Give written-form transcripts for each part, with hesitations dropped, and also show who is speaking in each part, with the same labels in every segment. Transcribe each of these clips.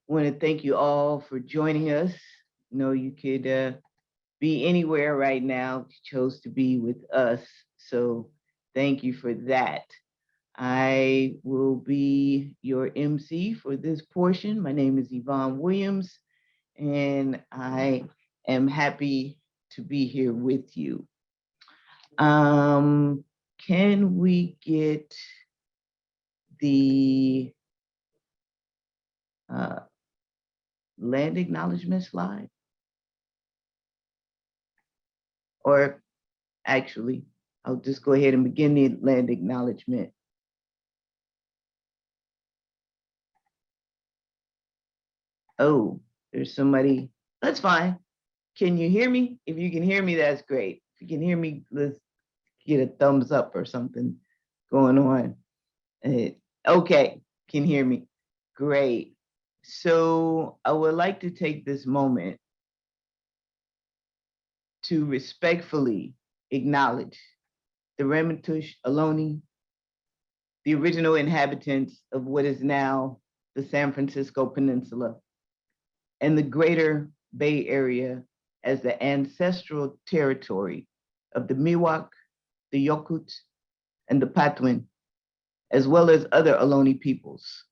Speaker 1: want to thank you all for joining us. You could be anywhere right now. You chose to be with us. So thank you for that. I will be your MC for this portion. My name is Yvonne Williams, and I am happy to be here with you. Can we get the land acknowledgement slide? Or actually, I'll just go ahead and begin the land acknowledgement. Oh, there's somebody. That's fine. Can you hear me? If you can hear me, that's great. If you can hear me, let's get a thumbs up or something going on. Okay, can hear me. Great. So I would like to take this moment to respectfully acknowledge the Ramaytush Ohlone, the original inhabitants of what is now the San Francisco Peninsula, and the greater Bay Area as the ancestral territory of the Miwok, the Yokut, and the Patwin, as well as other Ohlone peoples.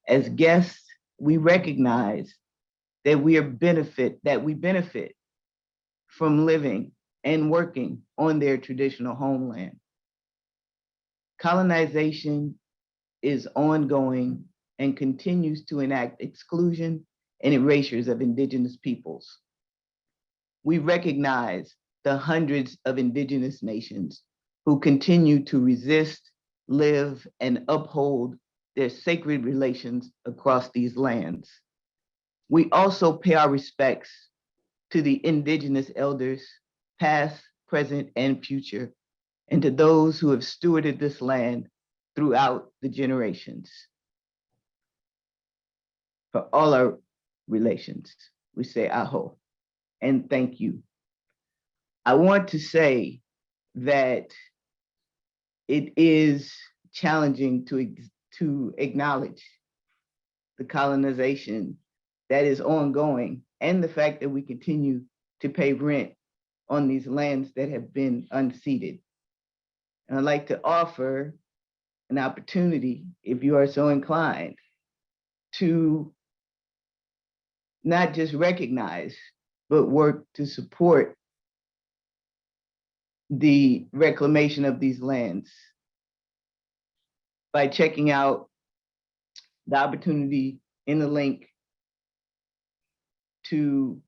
Speaker 1: As guests, we recognize that we benefit from living and working on their traditional homeland. Colonization is ongoing and continues to enact exclusion and erasures of indigenous peoples. We recognize the hundreds of indigenous nations who continue to resist, live, and uphold their sacred relations across these lands. We also pay our respects to the indigenous elders, past, present, and future, and to those who have stewarded this land throughout the generations. For all our relations, we say aho, and thank you. I want to say that it is challenging to acknowledge the colonization that is ongoing and the fact that we continue to pay rent on these lands that have been unceded. And I'd like to offer an opportunity, if you are so inclined, to not just recognize, but work to support the reclamation of these lands by checking out the opportunity in the link to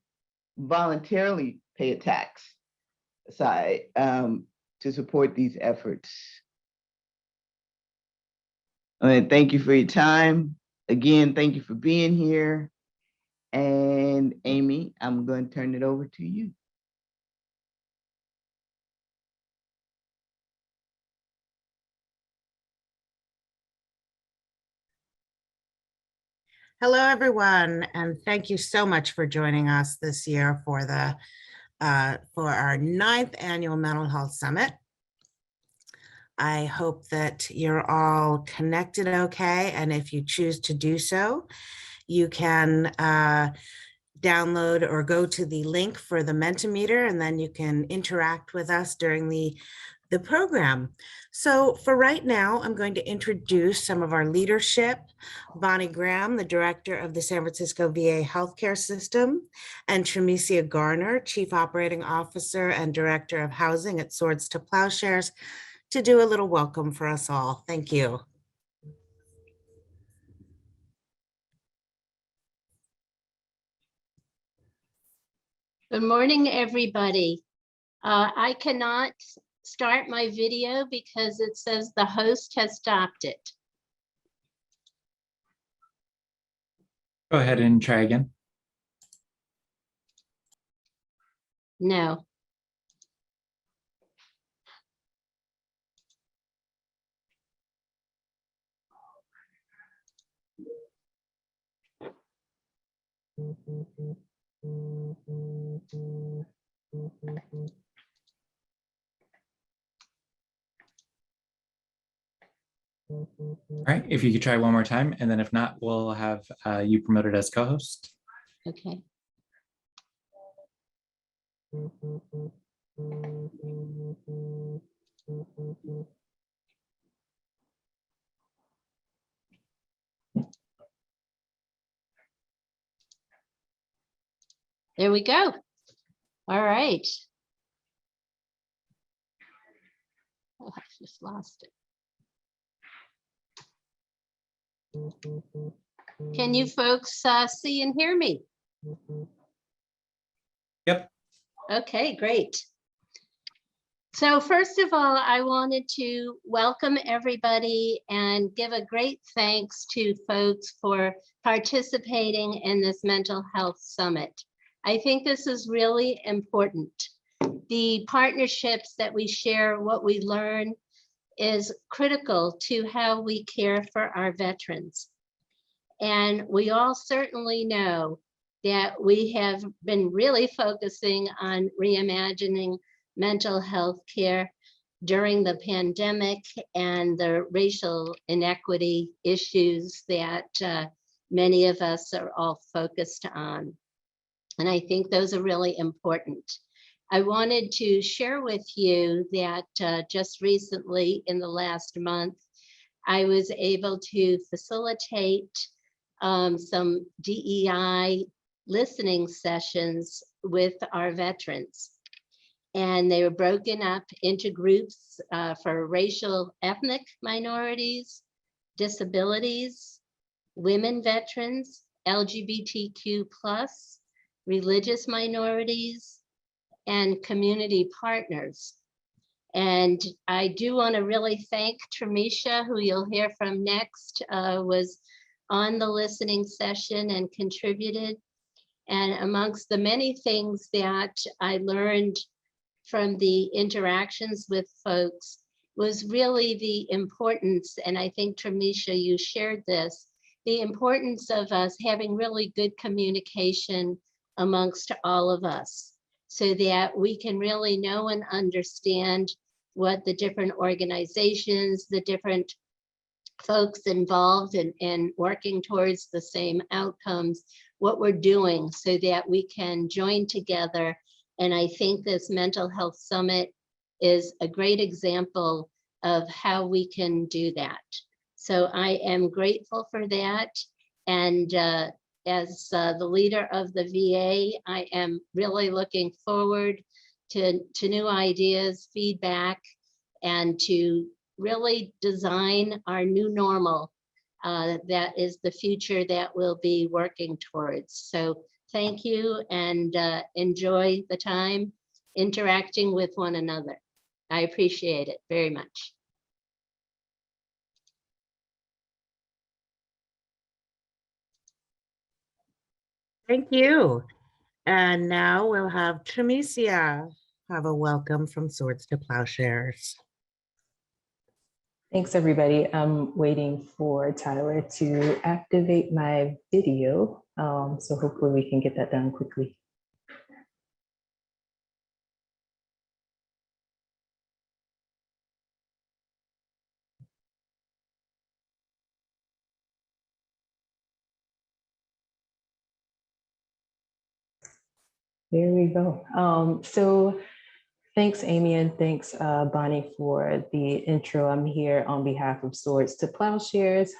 Speaker 1: voluntarily pay a tax aside to support these efforts. Thank you for your time. Again, thank you for being here. And Amy, I'm going to turn it over to you.
Speaker 2: Hello, everyone, and thank you so much for joining us this year for our 9th annual Mental Health Summit. I hope that you're all connected okay, and if you choose to do so, you can download or go to the link for the Mentimeter, and then you can interact with us during the program. So for right now, I'm going to introduce some of our leadership. Bonnie Graham, the director of the San Francisco VA healthcare system, and Tremisia Garner, chief operating officer and director of housing at Swords to Plowshares, to do a little welcome for us all. Thank you.
Speaker 3: Good morning, everybody. I cannot start my video because it says the host has stopped it.
Speaker 4: Go ahead and try again.
Speaker 3: No.
Speaker 4: All right, if you could try one more time, and then if not, we'll have you promoted as co-host.
Speaker 3: Okay. There we go. All right. Oh, I just lost it. Can you folks see and hear me?
Speaker 4: Yep.
Speaker 3: Okay, great. So first of all, I wanted to welcome everybody and give a great thanks to folks for participating in this mental health summit. I think this is really important. The partnerships that we share, what we learn, is critical to how we care for our veterans. And we all certainly know that we have been really focusing on reimagining mental health care during the pandemic and the racial inequity issues that many of us are all focused on. And I think those are really important. I wanted to share with you that just recently in the last month, I was able to facilitate some DEI listening sessions with our veterans. And they were broken up into groups for racial ethnic minorities, disabilities, women veterans, LGBTQ+, religious minorities, and community partners. And I do want to really thank Tramisha, who you'll hear from next, was on the listening session and contributed. And amongst the many things that I learned from the interactions with folks was really the importance, and I think Tramisha, you shared this, the importance of us having really good communication amongst all of us so that we can really know and understand what the different organizations, the different folks involved in working towards the same outcomes, what we're doing so that we can join together. And I think this mental health summit is a great example of how we can do that. So I am grateful for that. And as the leader of the VA, I am really looking forward to new ideas, feedback, and to really design our new normal that is the future that we'll be working towards. So thank you, and enjoy the time interacting with one another. I appreciate it very much.
Speaker 2: Thank you. And now we'll have Tramisha have a welcome from Swords to Plowshares.
Speaker 5: Thanks, everybody. I'm waiting for Tyler to activate my video. So hopefully we can get that done quickly. There we go. So thanks, Amy, and thanks, Bonnie, for the intro. I'm here on behalf of Swords to Plowshares.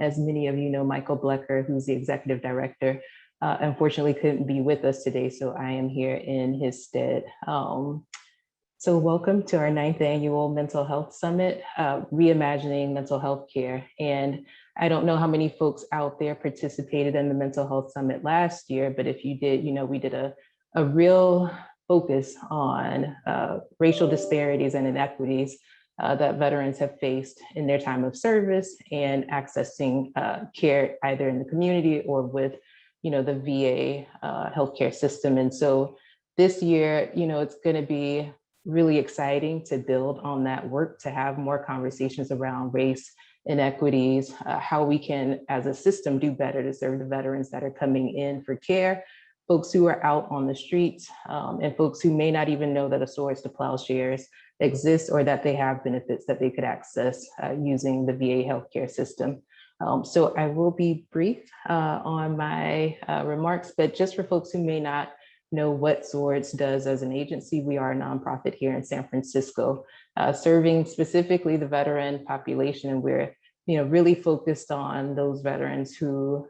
Speaker 5: As many of you know, Michael Blecker, who's the executive director, unfortunately couldn't be with us today, so I am here in his stead. So welcome to our 9th annual Mental Health Summit, Reimagining Mental Health Care. And I don't know how many folks out there participated in the Mental Health Summit last year, but if you did, you know, we did a real focus on racial disparities and inequities that veterans have faced in their time of service and accessing care either in the community or with, you know, the VA healthcare system. And so this year, you know, it's going to be really exciting to build on that work, to have more conversations around race inequities, how we can, as a system, do better to serve the veterans that are coming in for care, folks who are out on the streets, and folks who may not even know that a Swords to Plowshares exist or that they have benefits that they could access using the VA healthcare system. So I will be brief on my remarks, but just for folks who may not know what SWORDS does as an agency, we are a nonprofit here in San Francisco, serving specifically the veteran population. And we're really focused on those veterans who,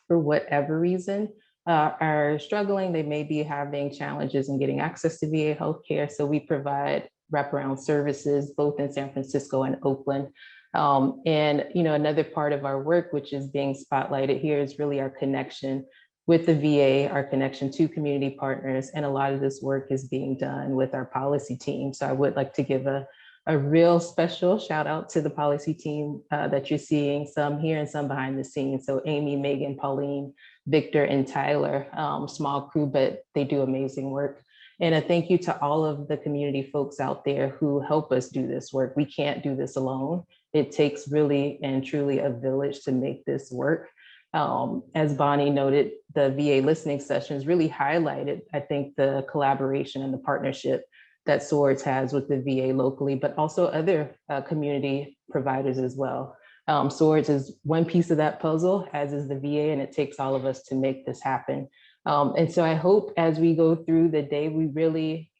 Speaker 5: for whatever reason, are struggling. They may be having challenges in getting access to VA healthcare. So we provide wraparound services both in San Francisco and Oakland. And another part of our work, which is being spotlighted here, is really our connection with the VA, our connection to community partners. And a lot of this work is being done with our policy team. So I would like to give a real special shout out to the policy team that you're seeing, some here and some behind the scenes. So Amy, Megan, Pauline, Victor, and Tyler, small crew, but they do amazing work. And a thank you to all of the community folks out there who help us do this work. We can't do this alone. It takes really and truly a village to make this work. As Bonnie noted, the VA listening sessions really highlighted, I think, the collaboration and the partnership that SWORDS has with the VA locally, but also other community providers as well. SWORDS is one piece of that puzzle, as is the VA, and it takes all of us to make this happen. And so I hope as we go through the day, we really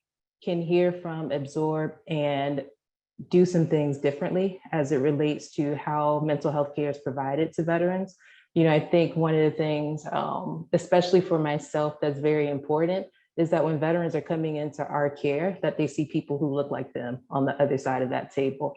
Speaker 5: can hear from, absorb, and do some things differently as it relates to how mental health care is provided to veterans. I think one of the things, especially for myself, that's very important is that when veterans are coming into our care, that they see people who look like them on the other side of that table.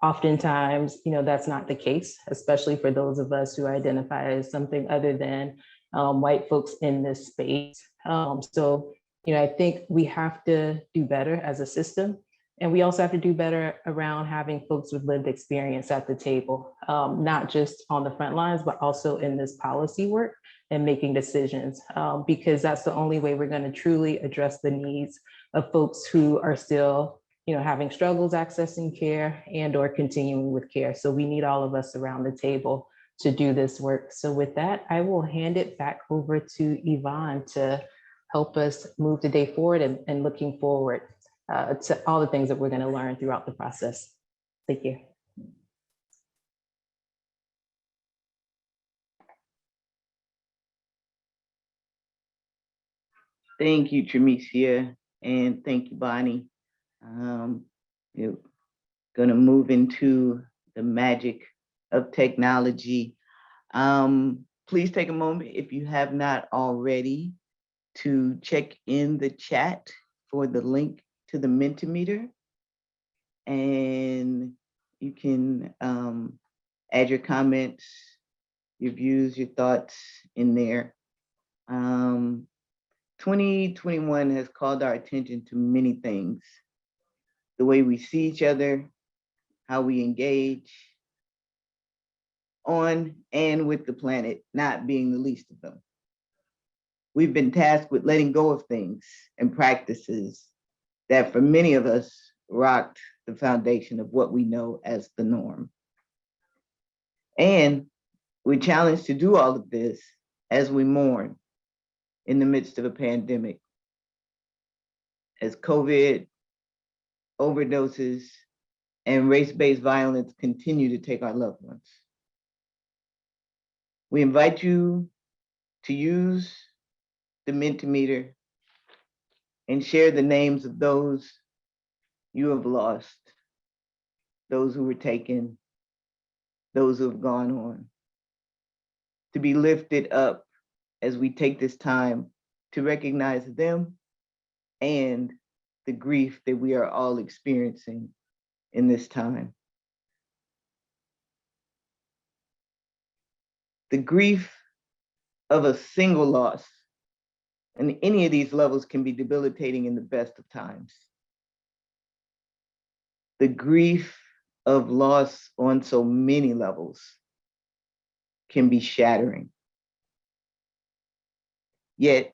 Speaker 5: Oftentimes, that's not the case, especially for those of us who identify as something other than white folks in this space. So, I think we have to do better as a system. And we also have to do better around having folks with lived experience at the table, not just on the front lines, but also in this policy work and making decisions, because that's the only way we're going to truly address the needs of folks who are still, having struggles accessing care and or continuing with care. So we need all of us around the table to do this work. So with that, I will hand it back over to Yvonne to help us move the day forward and looking forward to all the things that we're going to learn throughout the process. Thank you.
Speaker 1: Thank you, Tramicia, and thank you, Bonnie. You're going to move into the magic of technology. Please take a moment, if you have not already, to check in the chat for the link to the Mentimeter, and you can add your comments, your views, your thoughts in there. 2021 has called our attention to many things: the way we see each other, how we engage on and with the planet, not being the least of them. We've been tasked with letting go of things and practices that for many of us rocked the foundation of what we know as the norm. And we're challenged to do all of this as we mourn in the midst of a pandemic, as COVID, overdoses, and race-based violence continue to take our loved ones. We invite you to use the Mentimeter and share the names of those you have lost, those who were taken, those who have gone on, to be lifted up as we take this time to recognize them and the grief that we are all experiencing in this time. The grief of a single loss, and any of these levels can be debilitating in the best of times. The grief of loss on so many levels can be shattering. Yet,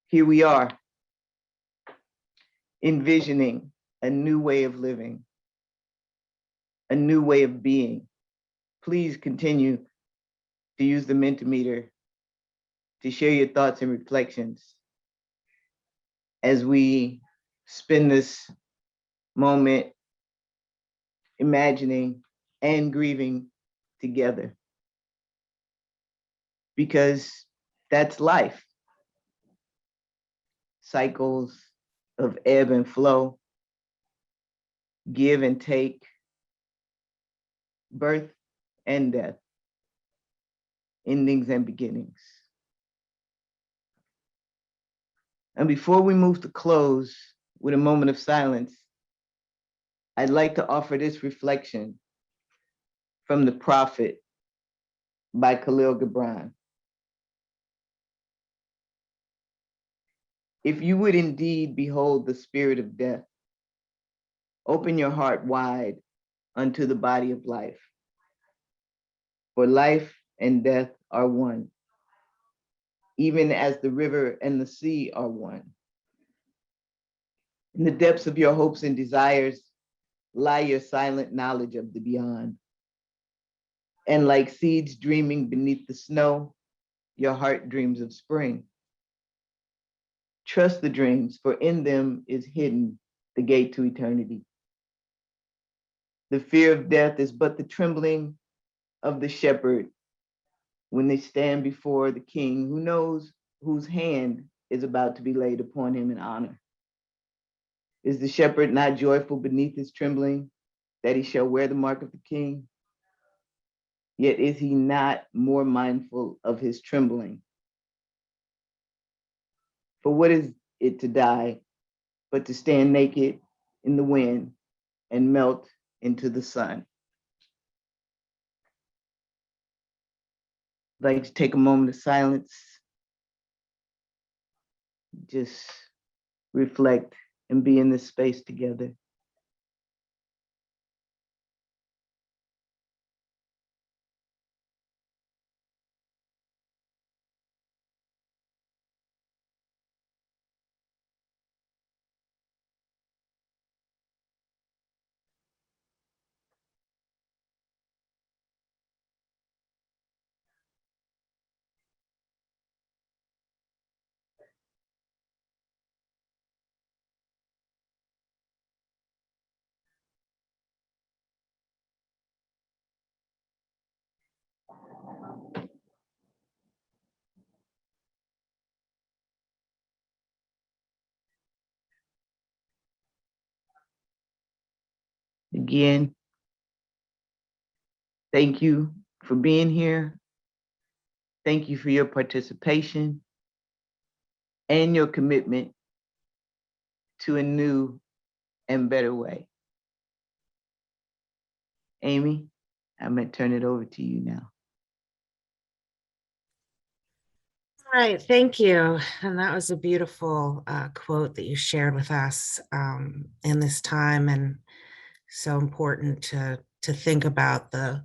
Speaker 1: here we are, envisioning a new way of living, a new way of being. Please continue to use the Mentimeter to share your thoughts and reflections as we spend this moment, imagining and grieving together. Because that's life. Cycles of ebb and flow, give and take, birth and death, endings and beginnings. And before we move to close with a moment of silence, I'd like to offer this reflection from The Prophet by Khalil Gibran. If you would indeed behold the spirit of death, open your heart wide unto the body of life. For life and death are one, even as the river and the sea are one. In the depths of your hopes and desires lie your silent knowledge of the beyond. And like seeds dreaming beneath the snow, your heart dreams of spring. Trust the dreams, for in them is hidden the gate to eternity. The fear of death is but the trembling of the shepherd when they stand before the king who knows whose hand is about to be laid upon him in honor. Is the shepherd not joyful beneath his trembling that he shall wear the mark of the king? Yet is he not more mindful of his trembling? For what is it to die but to stand naked in the wind and melt into the sun? I'd like to take a moment of silence, just reflect and be in this space together. Again, thank you for being here. Thank you for your participation and your commitment to a new and better way. Amy, I'm going to turn it over to you now.
Speaker 2: All right, thank you. And that was a beautiful quote that you shared with us in this time, and so important to think about the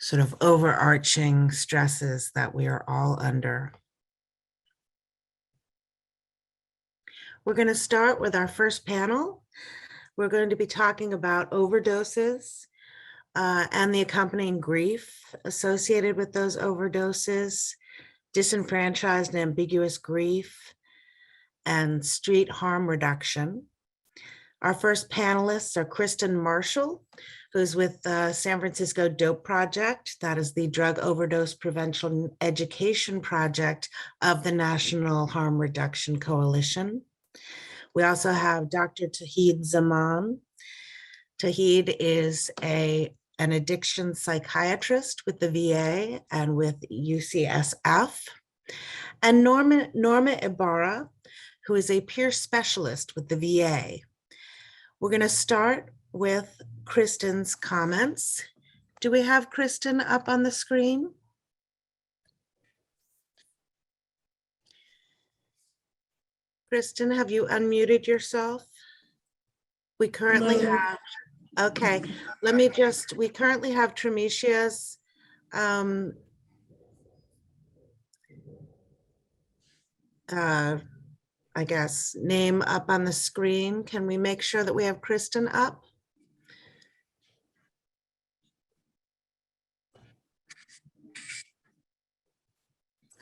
Speaker 2: sort of overarching stresses that we are all under. We're going to start with our first panel. We're going to be talking about overdoses and the accompanying grief associated with those overdoses, disenfranchised and ambiguous grief, and street harm reduction. Our first panelists are Kristen Marshall, who's with the San Francisco DOPE Project. That is the Drug Overdose Prevention Education Project of the National Harm Reduction Coalition. We also have Dr. Tawhid Zaman. Tawhid is an addiction psychiatrist with the VA and with UCSF. And Norma Ibarra, who is a peer specialist with the VA. We're going to start with Kristen's comments. Do we have Kristen up on the screen? Kristen, have you unmuted yourself? We currently have, okay, we currently have Tramicia's I guess, name up on the screen. Can we make sure that we have Kristen up?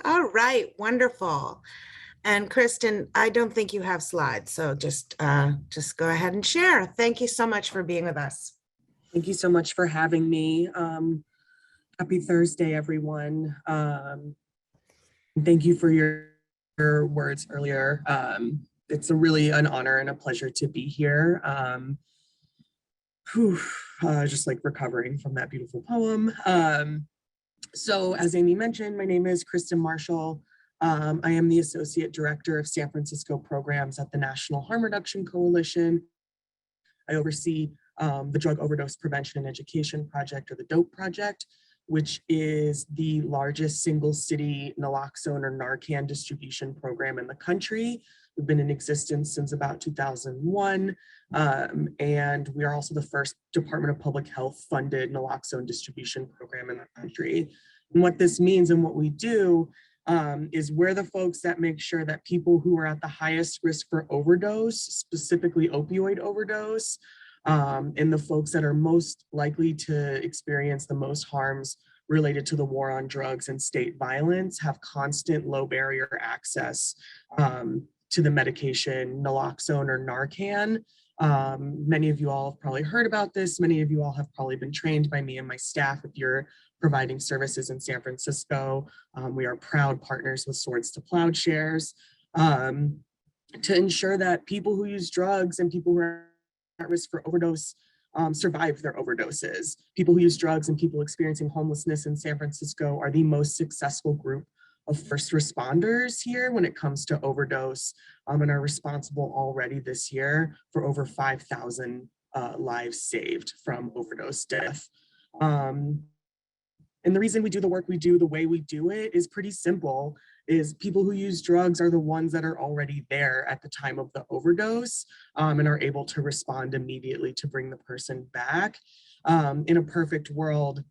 Speaker 2: All right, wonderful. And Kristen, I don't think you have slides, so just go ahead and share. Thank you so much for being with us.
Speaker 6: Thank you so much for having me. Happy Thursday, everyone. Thank you for your words earlier. It's really an honor and a pleasure to be here. Just like recovering from that beautiful poem. So as Amy mentioned, my name is Kristen Marshall. I am the Associate Director of San Francisco Programs at the National Harm Reduction Coalition. I oversee the Drug Overdose Prevention and Education Project, or the DOPE Project, which is the largest single city naloxone or Narcan distribution program in the country. We've been in existence since about 2001, and we are also the first Department of Public Health funded naloxone distribution program in the country. And what this means and what we do is we're the folks that make sure that people who are at the highest risk for overdose, specifically opioid overdose, and the folks that are most likely to experience the most harms related to the war on drugs and state violence, have constant low barrier access to the medication naloxone or Narcan. Many of you all have probably heard about this. Many of you all have probably been trained by me and my staff if you're providing services in San Francisco. We are proud partners with Swords to Plowshares to ensure that people who use drugs and people who are at risk for overdose survive their overdoses. People who use drugs and people experiencing homelessness in San Francisco are the most successful group of first responders here when it comes to overdose, and are responsible already this year for over 5,000 lives saved from overdose death. And the reason we do the work we do the way we do it is pretty simple, is people who use drugs are the ones that are already there at the time of the overdose and are able to respond immediately to bring the person back. In a perfect world,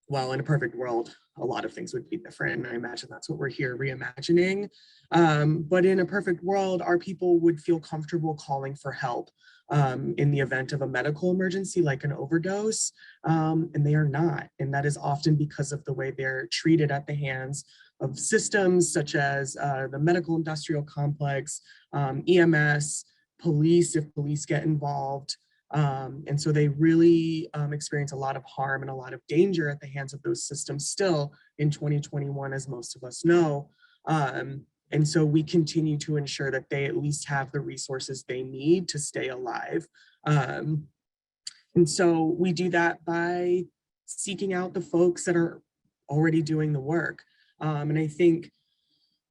Speaker 6: well, in a perfect world, a lot of things would be different. And I imagine that's what we're here reimagining. But in a perfect world, our people would feel comfortable calling for help in the event of a medical emergency like an overdose, and they are not. And that is often because of the way they're treated at the hands of systems such as the medical industrial complex, EMS, police, if police get involved. And so they really experience a lot of harm and a lot of danger at the hands of those systems still in 2021, as most of us know. And so we continue to ensure that they at least have the resources they need to stay alive. And so we do that by seeking out the folks that are already doing the work. And I think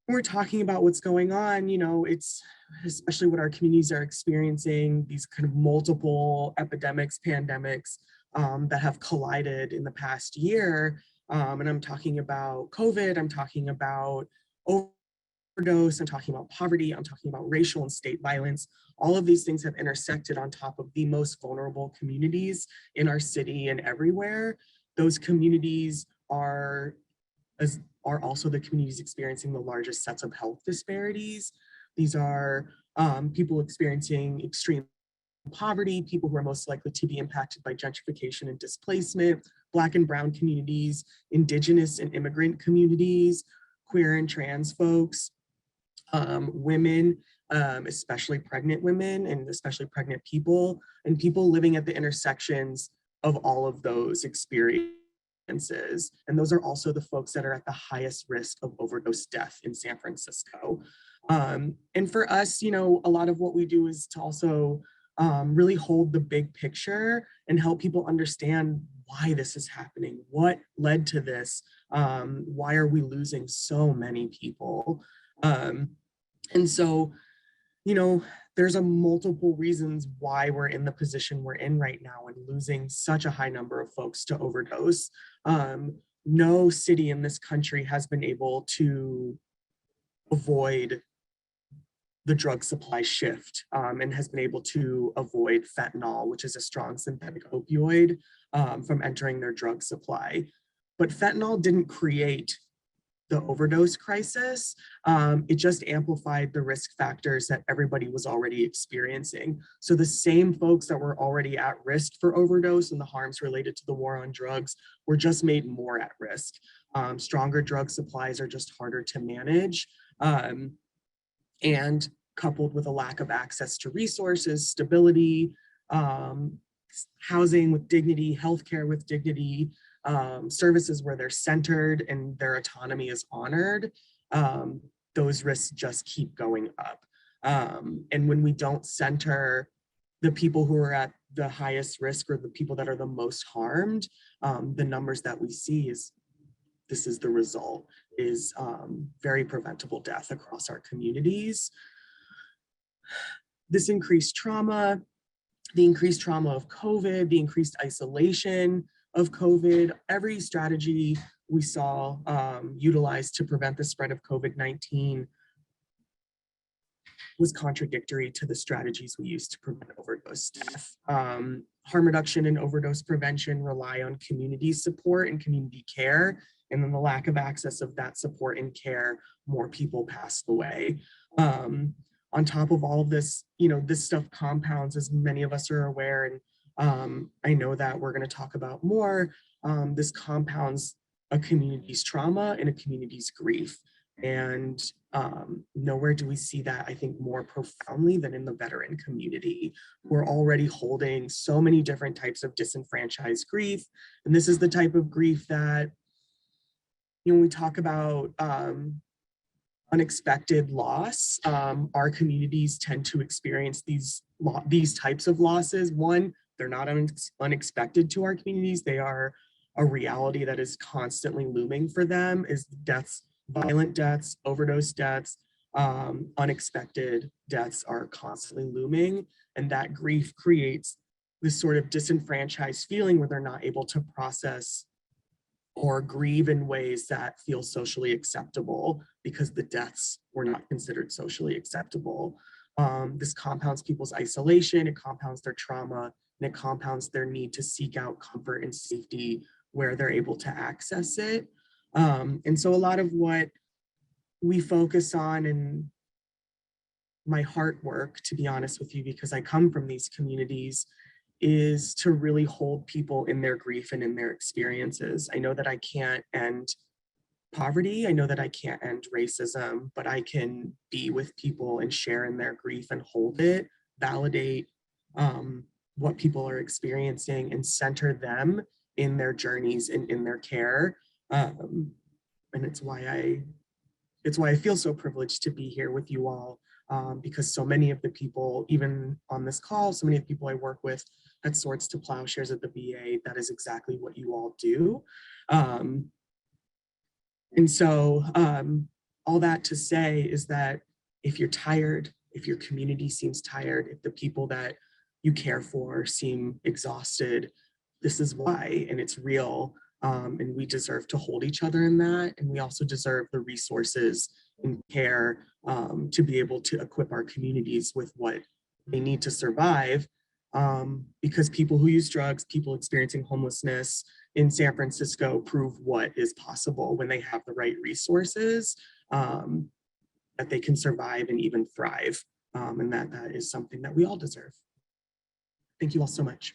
Speaker 6: when we're talking about what's going on, you know, it's especially what our communities are experiencing, these kind of multiple epidemics, pandemics that have collided in the past year. And I'm talking about COVID, I'm talking about overdose, I'm talking about poverty, I'm talking about racial and state violence. All of these things have intersected on top of the most vulnerable communities in our city and everywhere. Those communities are also the communities experiencing the largest sets of health disparities. These are people experiencing extreme poverty, people who are most likely to be impacted by gentrification and displacement, Black and Brown communities, Indigenous and immigrant communities, queer and trans folks, women, especially pregnant women and especially pregnant people, and people living at the intersections of all of those experiences. And those are also the folks that are at the highest risk of overdose death in San Francisco. And for us, you know, a lot of what we do is to also really hold the big picture and help people understand why this is happening, what led to this, why are we losing so many people? And so, you know, there's a multiple reasons why we're in the position we're in right now and losing such a high number of folks to overdose. No city in this country has been able to avoid the drug supply shift and has been able to avoid fentanyl, which is a strong synthetic opioid, from entering their drug supply. But fentanyl didn't create the overdose crisis. It just amplified the risk factors that everybody was already experiencing. So the same folks that were already at risk for overdose and the harms related to the war on drugs were just made more at risk. Stronger drug supplies are just harder to manage. and coupled with a lack of access to resources, stability, housing with dignity, healthcare with dignity, services where they're centered and their autonomy is honored, those risks just keep going up. And when we don't center the people who are at the highest risk or the people that are the most harmed, the numbers that we see is, this is the result, is very preventable death across our communities. This increased trauma, the increased trauma of COVID, the increased isolation of COVID, every strategy we saw utilized to prevent the spread of COVID-19 was contradictory to the strategies we used to prevent overdose death. Harm reduction and overdose prevention rely on community support and community care, and then the lack of access of that support and care, more people passed away. On top of all of this, this stuff compounds, as many of us are aware, and I know that we're going to talk about more. This compounds a community's trauma and a community's grief. And nowhere do we see that, I think, more profoundly than in the veteran community. We're already holding so many different types of disenfranchised grief. And this is the type of grief that, when we talk about unexpected loss, our communities tend to experience these types of losses. One, they're not unexpected to our communities. They are a reality that is constantly looming for them, is deaths, violent deaths, overdose deaths, unexpected deaths are constantly looming. And that grief creates this sort of disenfranchised feeling where they're not able to process or grieve in ways that feel socially acceptable because the deaths were not considered socially acceptable. This compounds people's isolation, it compounds their trauma, and it compounds their need to seek out comfort and safety where they're able to access it. And so a lot of what we focus on in my heart work, to be honest with you, because I come from these communities, is to really hold people in their grief and in their experiences. I know that I can't end poverty. I know that I can't end racism, but I can be with people and share in their grief and hold it, validate what people are experiencing and center them in their journeys and in their care. And it's why I feel so privileged to be here with you all, because so many of the people, even on this call, so many of the people I work with at Swords to Plowshares at the VA, that is exactly what you all do. And so all that to say is that if you're tired, if your community seems tired, if the people that you care for seem exhausted, this is why, and it's real. And we deserve to hold each other in that. And we also deserve the resources and care to be able to equip our communities with what they need to survive. Because people who use drugs, people experiencing homelessness in San Francisco prove what is possible when they have the right resources, that they can survive and even thrive. And that is something that we all deserve. Thank you all so much.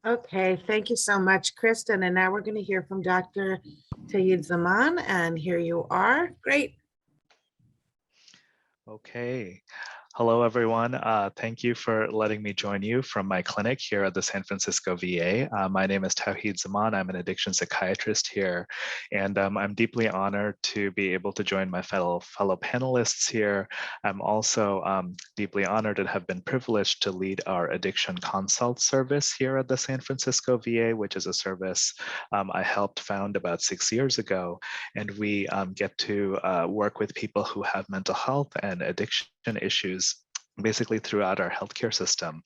Speaker 2: Okay, thank you so much, Kristen. And now we're going to hear from Dr. Tawhid Zaman, and here you are. Great.
Speaker 7: Okay. Hello, everyone. Thank you for letting me join you from my clinic here at the San Francisco VA. My name is Tawhid Zaman. I'm an addiction psychiatrist here, and I'm deeply honored to be able to join my fellow panelists here. I'm also deeply honored and have been privileged to lead our addiction consult service here at the San Francisco VA, which is a service I helped found about 6 years ago. And we get to work with people who have mental health and addiction issues basically throughout our healthcare system.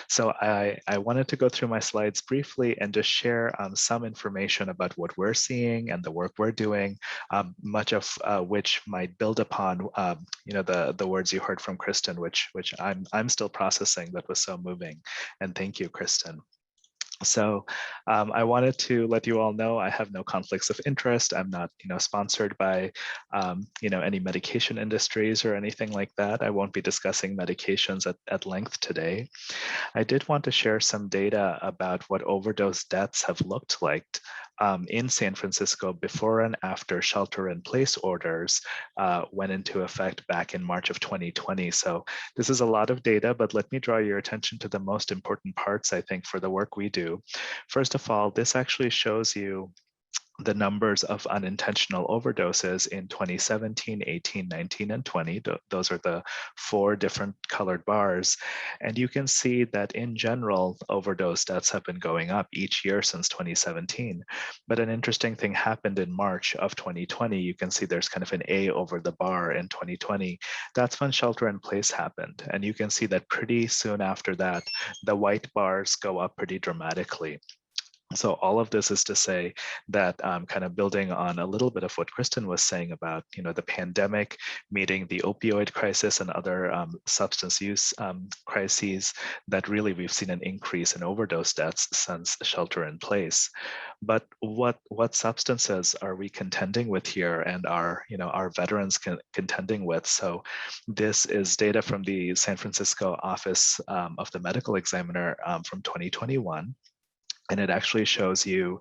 Speaker 7: So I wanted to go through my slides briefly and just share some information about what we're seeing and the work we're doing, much of which might build upon the words you heard from Kristen, which I'm still processing. That was so moving. And thank you, Kristen. So I wanted to let you all know I have no conflicts of interest. I'm not, sponsored by, any medication industries or anything like that. I won't be discussing medications at length today. I did want to share some data about what overdose deaths have looked like in San Francisco before and after shelter-in-place orders went into effect back in March of 2020. So this is a lot of data, but let me draw your attention to the most important parts, I think, for the work we do. First of all, this actually shows you the numbers of unintentional overdoses in 2017, 18, 19, and 20. Those are the 4 different colored bars. And you can see that in general, overdose deaths have been going up each year since 2017. But an interesting thing happened in March of 2020. You can see there's kind of an A over the bar in 2020. That's when shelter in place happened. And you can see that pretty soon after that, the white bars go up pretty dramatically. So all of this is to say that kind of building on a little bit of what Kristen was saying about, the pandemic meeting the opioid crisis and other substance use crises, that really we've seen an increase in overdose deaths since shelter in place. But what substances are we contending with here, and our veterans contending with? So this is data from the San Francisco Office of the Medical Examiner from 2021. And it actually shows you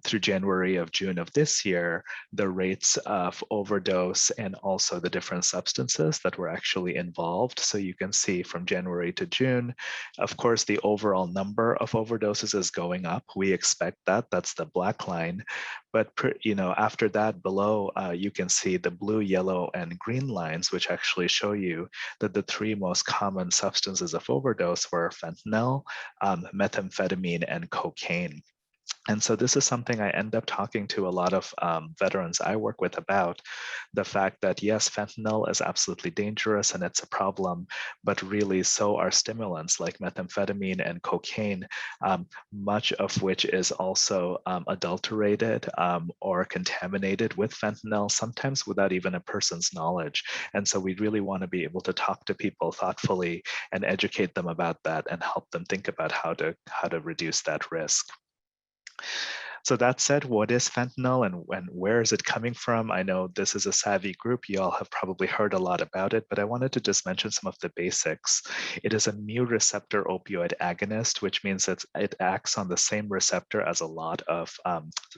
Speaker 7: through January of June of this year, the rates of overdose and also the different substances that were actually involved. So you can see from January to June, of course, the overall number of overdoses is going up. We expect that, that's the black line. But after that below, you can see the blue, yellow, and green lines, which actually show you that the 3 most common substances of overdose were fentanyl, methamphetamine, and cocaine. And so this is something I end up talking to a lot of veterans I work with about, the fact that yes, fentanyl is absolutely dangerous and it's a problem, but really so are stimulants like methamphetamine and cocaine, much of which is also adulterated or contaminated with fentanyl, sometimes without even a person's knowledge. And so we really want to be able to talk to people thoughtfully and educate them about that and help them think about how to reduce that risk. So that said, what is fentanyl and where is it coming from? I know this is a savvy group. You all have probably heard a lot about it, but I wanted to just mention some of the basics. It is a mu receptor opioid agonist, which means that it acts on the same receptor as a lot of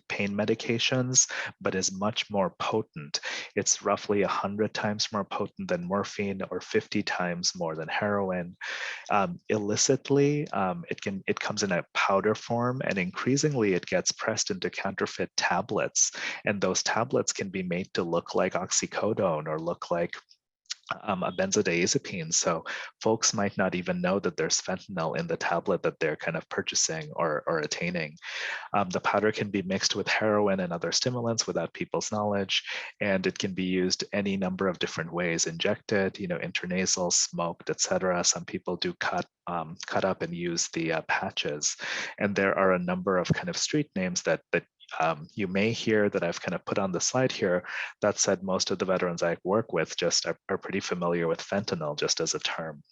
Speaker 7: pain medications, but is much more potent. It's roughly 100 times more potent than morphine or 50 times more than heroin. Illicitly, it comes in a powder form, and increasingly it gets pressed into counterfeit tablets, and those tablets can be made to look like oxycodone or look like a benzodiazepine. So folks might not even know that there's fentanyl in the tablet that they're kind of purchasing or attaining. The powder can be mixed with heroin and other stimulants without people's knowledge, and it can be used any number of different ways: injected, intranasal, smoked, etc. Some people do cut up and use the patches, and there are a number of kind of street names that you may hear that I've kind of put on the slide here. That said, most of the veterans I work with just are pretty familiar with fentanyl just as a term.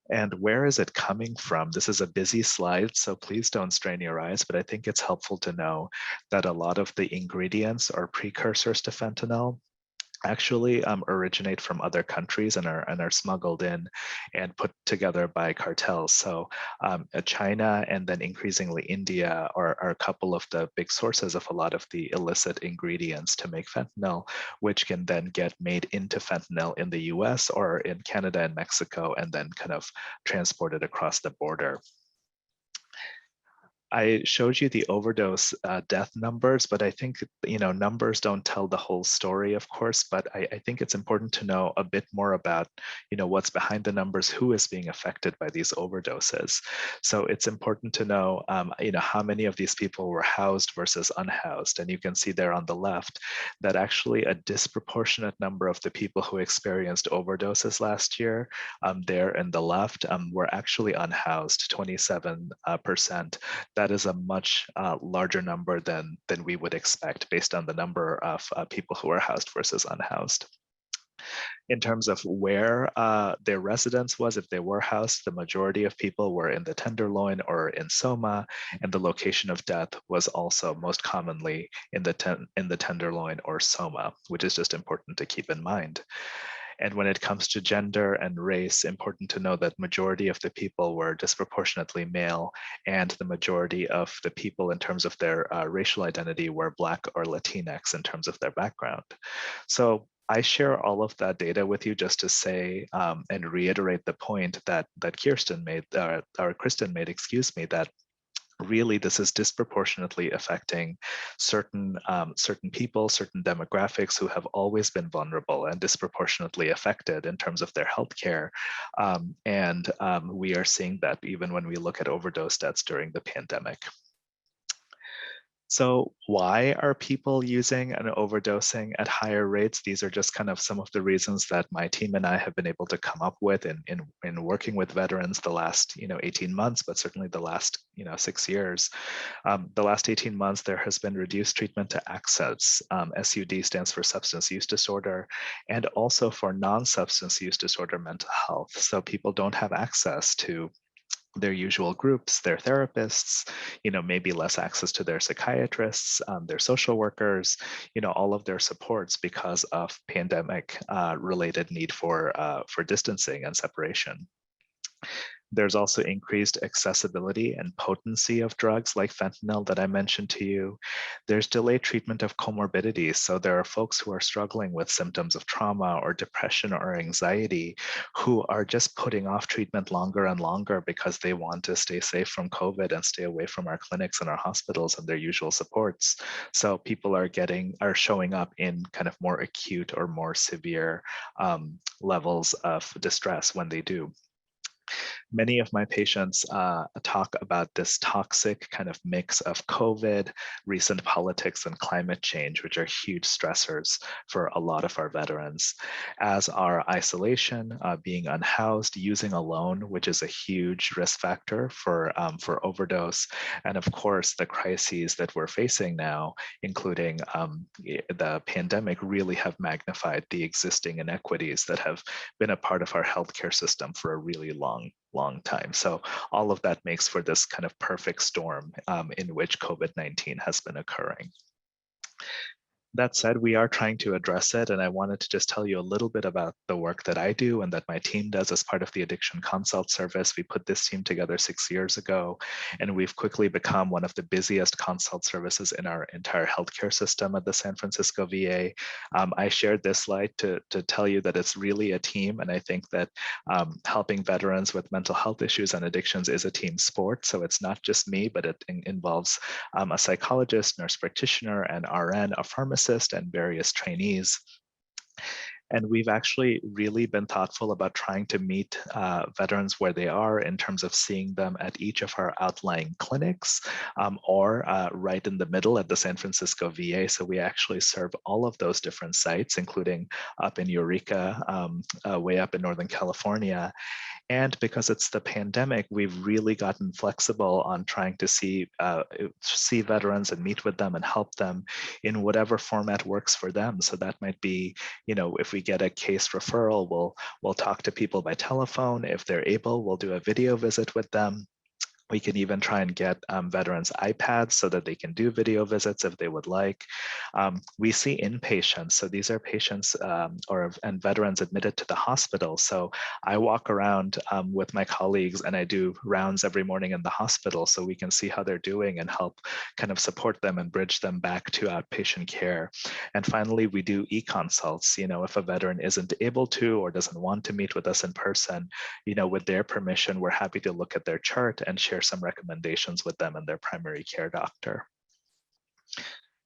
Speaker 7: And where is it coming from? This is a busy slide, so please don't strain your eyes, but I think it's helpful to know that a lot of the ingredients or precursors to fentanyl actually originate from other countries and are smuggled in and put together by cartels. So China and then increasingly India are a couple of the big sources of a lot of the illicit ingredients to make fentanyl, which can then get made into fentanyl in the US or in Canada and Mexico, and then kind of transported across the border. I showed you the overdose death numbers, but I think, numbers don't tell the whole story, of course, but I think it's important to know a bit more about, what's behind the numbers, who is being affected by these overdoses. So it's important to know, how many of these people were housed versus unhoused. And you can see there on the left that actually a disproportionate number of the people who experienced overdoses last year, there in the left, were actually unhoused, 27%. That is a much larger number than we would expect based on the number of people who are housed versus unhoused. In terms of where their residence was, if they were housed, the majority of people were in the Tenderloin or in Soma, and the location of death was also most commonly in the Tenderloin or Soma, which is just important to keep in mind. And when it comes to gender and race, important to know that majority of the people were disproportionately male, and the majority of the people in terms of their racial identity were Black or Latinx in terms of their background. So I share all of that data with you just to say and reiterate the point that Kristen made, that really this is disproportionately affecting certain people, certain demographics who have always been vulnerable and disproportionately affected in terms of their healthcare. And we are seeing that even when we look at overdose deaths during the pandemic. So why are people using and overdosing at higher rates? These are just kind of some of the reasons that my team and I have been able to come up with in working with veterans the last 18 months, but certainly the last 6 years. The last 18 months, there has been reduced treatment to access. SUD stands for substance use disorder, and also for non-substance use disorder mental health. So people don't have access to their usual groups, their therapists, maybe less access to their psychiatrists, their social workers, all of their supports because of pandemic related need for distancing and separation. There's also increased accessibility and potency of drugs like fentanyl that I mentioned to you. There's delayed treatment of comorbidities. So there are folks who are struggling with symptoms of trauma or depression or anxiety who are just putting off treatment longer and longer because they want to stay safe from COVID and stay away from our clinics and our hospitals and their usual supports. So people are showing up in kind of more acute or more severe levels of distress when they do. Many of my patients talk about this toxic kind of mix of COVID, recent politics, and climate change, which are huge stressors for a lot of our veterans, as are isolation, being unhoused, using alone, which is a huge risk factor for overdose, and of course, the crises that we're facing now, including the pandemic, really have magnified the existing inequities that have been a part of our healthcare system for a really long time. So all of that makes for this kind of perfect storm in which COVID-19 has been occurring. That said, we are trying to address it, and I wanted to just tell you a little bit about the work that I do and that my team does as part of the Addiction Consult Service. We put this team together 6 years ago, and we've quickly become one of the busiest consult services in our entire healthcare system at the San Francisco VA. I shared this slide to tell you that it's really a team, and I think that helping veterans with mental health issues and addictions is a team sport. So it's not just me, but it involves a psychologist, nurse practitioner, an RN, a pharmacist, and various trainees. And we've actually really been thoughtful about trying to meet veterans where they are in terms of seeing them at each of our outlying clinics or right in the middle at the San Francisco VA. So we actually serve all of those different sites, including up in Eureka, way up in Northern California. And because it's the pandemic, we've really gotten flexible on trying to see veterans and meet with them and help them in whatever format works for them. So that might be, if we get a case referral, we'll talk to people by telephone. If they're able, we'll do a video visit with them. We can even try and get veterans iPads so that they can do video visits if they would like. We see inpatients. So these are patients and veterans admitted to the hospital. So I walk around with my colleagues and I do rounds every morning in the hospital so we can see how they're doing and help kind of support them and bridge them back to outpatient care. And finally, we do e-consults. If a veteran isn't able to or doesn't want to meet with us in person, with their permission, we're happy to look at their chart and share some recommendations with them and their primary care doctor.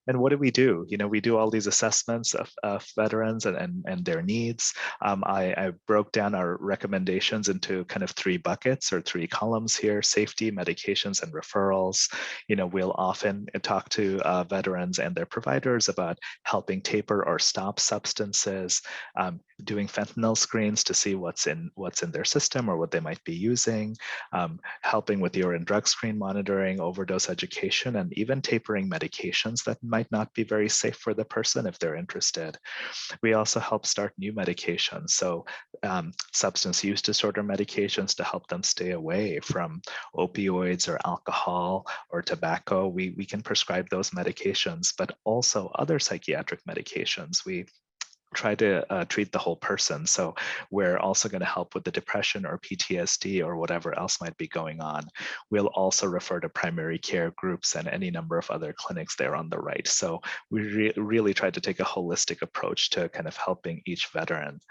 Speaker 7: And what do? We do all these assessments of veterans and their needs. I broke down our recommendations into kind of 3 buckets or 3 columns here: safety, medications, and referrals. We'll often talk to veterans and their providers about helping taper or stop substances, doing fentanyl screens to see what's in their system or what they might be using, helping with urine drug screen monitoring, overdose education, and even tapering medications that might not be very safe for the person if they're interested. We also help start new medications, so substance use disorder medications to help them stay away from opioids or alcohol or tobacco. We can prescribe those medications, but also other psychiatric medications. We try to treat the whole person. So we're also going to help with the depression or PTSD or whatever else might be going on. We'll also refer to primary care groups and any number of other clinics there on the right. So we really try to take a holistic approach to kind of helping each veteran.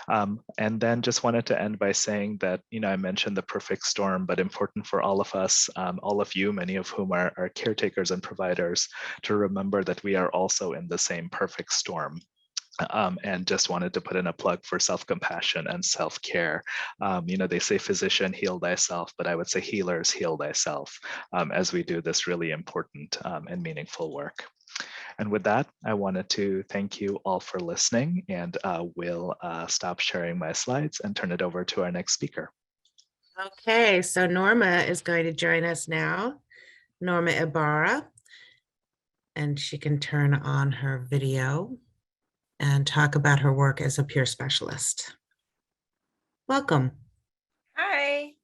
Speaker 7: And then just wanted to end by saying that, I mentioned the perfect storm, but important for all of us, all of you, many of whom are caretakers and providers, to remember that we are also in the same perfect storm. And just wanted to put in a plug for self-compassion and self-care. They say physician, heal thyself, but I would say healers, heal thyself, as we do this really important and meaningful work. And with that, I wanted to thank you all for listening, and we'll stop sharing my slides and turn it over to our next speaker.
Speaker 2: Okay, so Norma is going to join us now, Norma Ibarra, and she can turn on her video and talk about her work as a peer specialist. Welcome.
Speaker 8: Hi.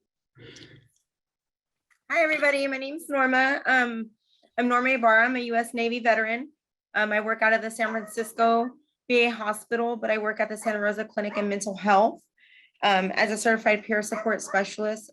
Speaker 8: Hi, everybody. My name's Norma. I'm Norma Ibarra. I'm a U.S. Navy veteran. I work out of the San Francisco VA hospital, but I work at the Santa Rosa Clinic in mental health as a certified peer support specialist.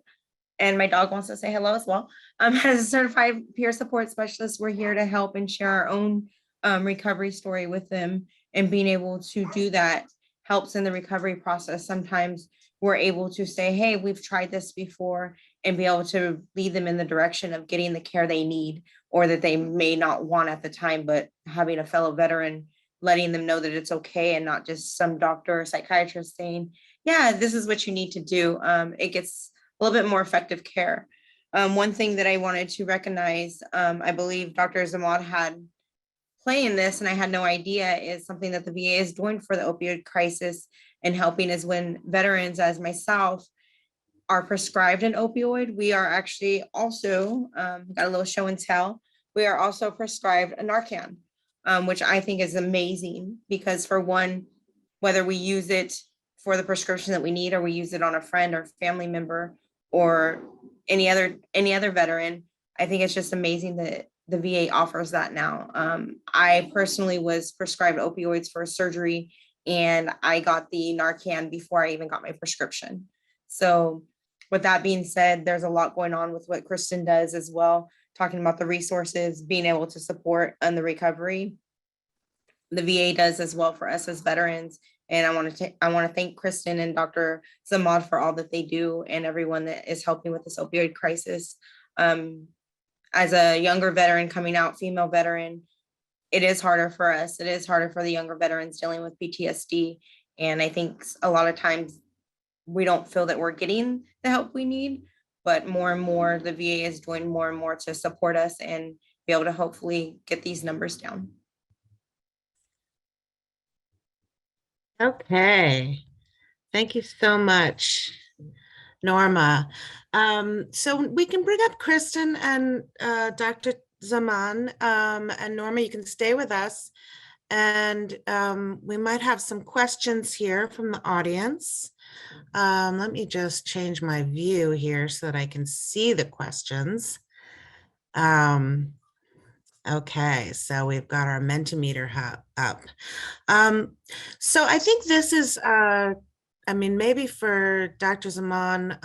Speaker 8: And my dog wants to say hello as well. As a certified peer support specialist, we're here to help and share our own recovery story with them. And being able to do that helps in the recovery process. Sometimes we're able to say, hey, we've tried this before, and be able to lead them in the direction of getting the care they need or that they may not want at the time, but having a fellow veteran letting them know that it's okay and not just some doctor or psychiatrist saying, yeah, this is what you need to do. It gets a little bit more effective care. One thing that I wanted to recognize, I believe Dr. Zaman had playing this, and I had no idea, is something that the VA is doing for the opioid crisis and helping is when veterans, as myself, are prescribed an opioid, we are actually also, got a little show and tell, we are also prescribed a Narcan, which I think is amazing because for one, whether we use it for the prescription that we need or we use it on a friend or family member or any other veteran, I think it's just amazing that the VA offers that now. I personally was prescribed opioids for surgery, and I got the Narcan before I even got my prescription. So with that being said, there's a lot going on with what Kristen does as well, talking about the resources, being able to support on the recovery. The VA does as well for us as veterans. And I want to thank Kristen and Dr. Zaman for all that they do and everyone that is helping with this opioid crisis. As a younger veteran coming out, female veteran, it is harder for us. It is harder for the younger veterans dealing with PTSD. And I think a lot of times we don't feel that we're getting the help we need, but more and more the VA is doing more and more to support us and be able to hopefully get these numbers down.
Speaker 2: Okay, thank you so much, Norma. So we can bring up Kristen and Dr. Zaman, and Norma, you can stay with us. And we might have some questions here from the audience. Let me just change my view here so that I can see the questions. Okay, so we've got our Mentimeter up. So I think this is, maybe for Dr. Zaman,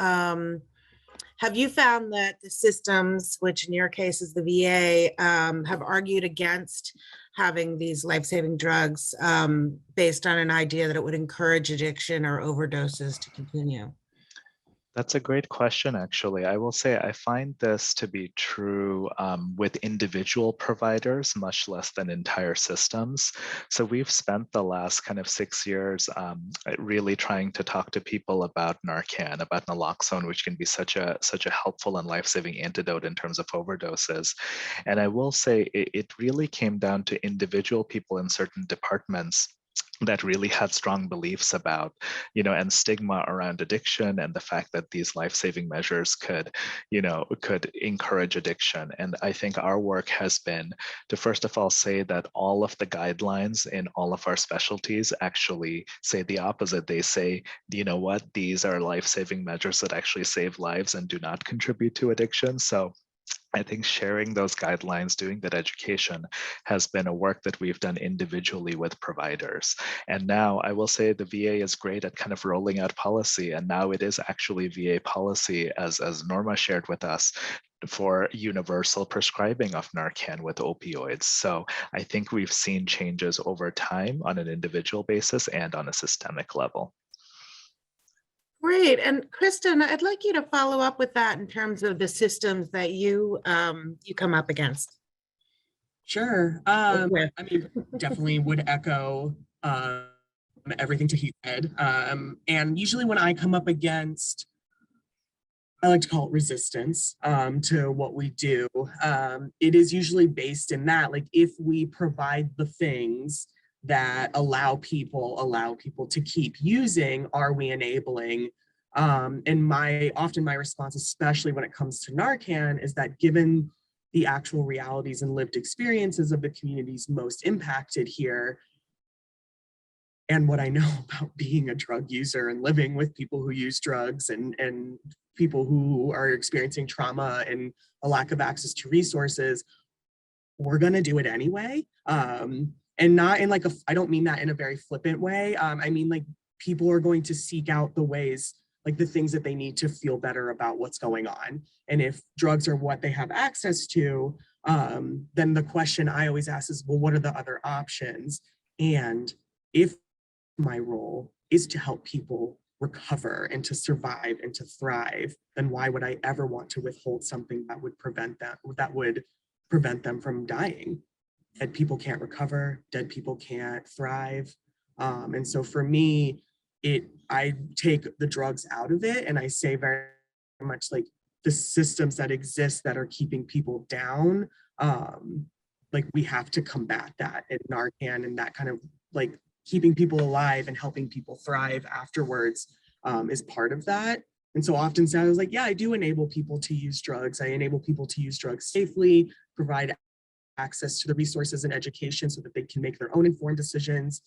Speaker 2: have you found that the systems, which in your case is the VA, have argued against having these life-saving drugs based on an idea that it would encourage addiction or overdoses to continue?
Speaker 7: That's a great question, actually. I will say I find this to be true with individual providers, much less than entire systems. So we've spent the last kind of 6 years really trying to talk to people about Narcan, about naloxone, which can be such a helpful and life-saving antidote in terms of overdoses. And I will say it really came down to individual people in certain departments that really had strong beliefs about, and stigma around addiction and the fact that these life-saving measures could encourage addiction. And I think our work has been to, first of all, say that all of the guidelines in all of our specialties actually say the opposite. They say, you know what, these are life-saving measures that actually save lives and do not contribute to addiction. So I think sharing those guidelines, doing that education has been a work that we've done individually with providers. And now I will say the VA is great at kind of rolling out policy. And now it is actually VA policy, as Norma shared with us, for universal prescribing of Narcan with opioids. So I think we've seen changes over time on an individual basis and on a systemic level.
Speaker 2: Great. And Kristen, I'd like you to follow up with that in terms of the systems that you come up against.
Speaker 6: Sure. I mean, definitely would echo everything Tawhid said. And usually when I come up against, I like to call it resistance to what we do, it is usually based in that, like, if we provide the things that allow people to keep using, are we enabling? And often my response, especially when it comes to Narcan, is that given the actual realities and lived experiences of the communities most impacted here, and what I know about being a drug user and living with people who use drugs and people who are experiencing trauma and a lack of access to resources, we're gonna do it anyway. And not in like I don't mean that in a very flippant way. I mean, like, people are going to seek out the ways, like the things that they need to feel better about what's going on. And if drugs are what they have access to, then the question I always ask is, well, what are the other options? And if my role is to help people recover and to survive and to thrive, then why would I ever want to withhold something that would prevent them from dying? Dead people can't recover, dead people can't thrive. And so for me, I take the drugs out of it, and I say very much like the systems that exist that are keeping people down, like we have to combat that. And Narcan and that kind of like keeping people alive and helping people thrive afterwards is part of that. And so often I was like, yeah, I do enable people to use drugs. I enable people to use drugs safely, provide access to the resources and education so that they can make their own informed decisions,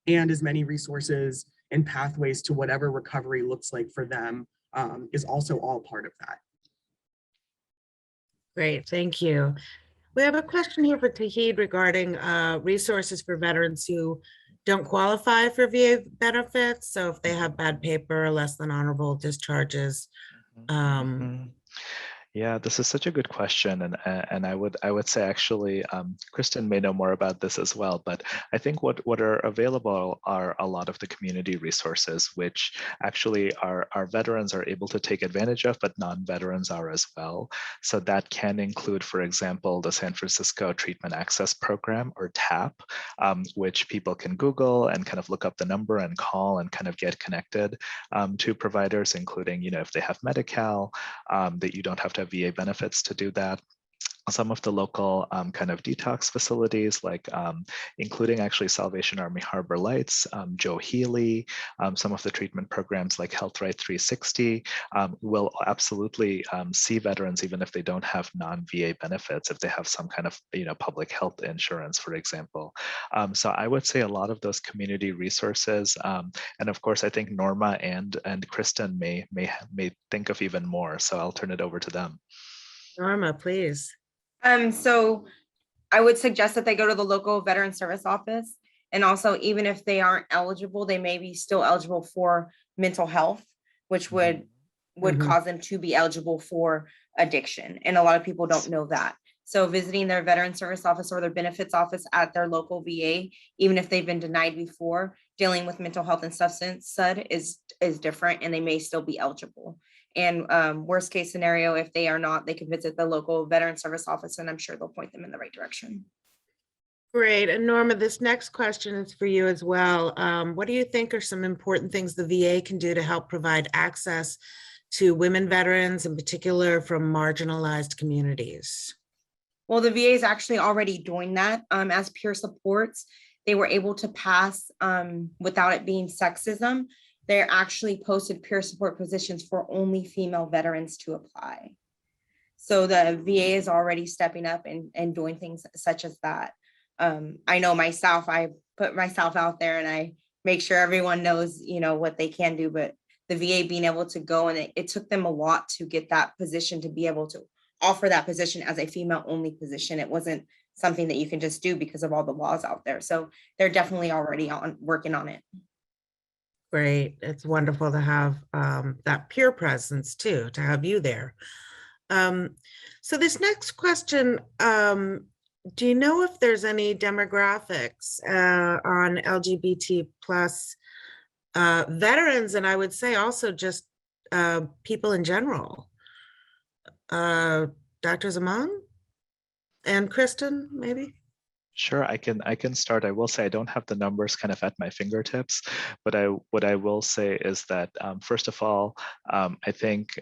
Speaker 6: and as many resources and pathways to whatever recovery looks like for them is also all part of that.
Speaker 2: Great, thank you. We have a question here for Tawhid regarding resources for veterans who don't qualify for VA benefits. So if they have bad paper, less than honorable discharges.
Speaker 7: Yeah, this is such a good question, and I would say actually, Kristen may know more about this as well. But I think what are available are a lot of the community resources, which actually our veterans are able to take advantage of, but non-veterans are as well. So that can include, for example, the San Francisco Treatment Access Program, or TAP, which people can Google and kind of look up the number and call and kind of get connected to providers, including, if they have Medi-Cal, that you don't have to have VA benefits to do that. Some of the local kind of detox facilities, like including actually Salvation Army Harbor Lights, Joe Healy, some of the treatment programs like Health Right 360 will absolutely see veterans even if they don't have non-VA benefits, if they have some kind of public health insurance, for example. So I would say a lot of those community resources, and of course I think Norma and Kristen may think of even more. So I'll turn it over to them.
Speaker 2: Norma, please.
Speaker 8: So I would suggest that they go to the local veteran service office. And also, even if they aren't eligible, they may be still eligible for mental health, which would cause them to be eligible for addiction. And a lot of people don't know that. So visiting their veteran service office or their benefits office at their local VA, even if they've been denied before, dealing with mental health and substance SUD is different, and they may still be eligible. And worst case scenario, if they are not, they can visit the local veteran service office, and I'm sure they'll point them in the right direction.
Speaker 2: Great. And Norma, this next question is for you as well. What do you think are some important things the VA can do to help provide access to women veterans, in particular from marginalized communities?
Speaker 8: Well, the VA is actually already doing that as peer supports. they were able to pass without it being sexism. They actually posted peer support positions for only female veterans to apply. So the VA is already stepping up and doing things such as that. I know myself, I put myself out there and I make sure everyone knows, you know, what they can do, but the VA being able to go, and it took them a lot to get that position, to be able to offer that position as a female only position. It wasn't something that you can just do because of all the laws out there. So they're definitely already working on it.
Speaker 2: Great. It's wonderful to have that peer presence too, to have you there. So this next question, do you know if there's any demographics on LGBT plus veterans, and I would say also just people in general? Dr. Zaman and Kristen, maybe?
Speaker 7: Sure, I can start. I will say I don't have the numbers kind of at my fingertips, but what I will say is that first of all, I think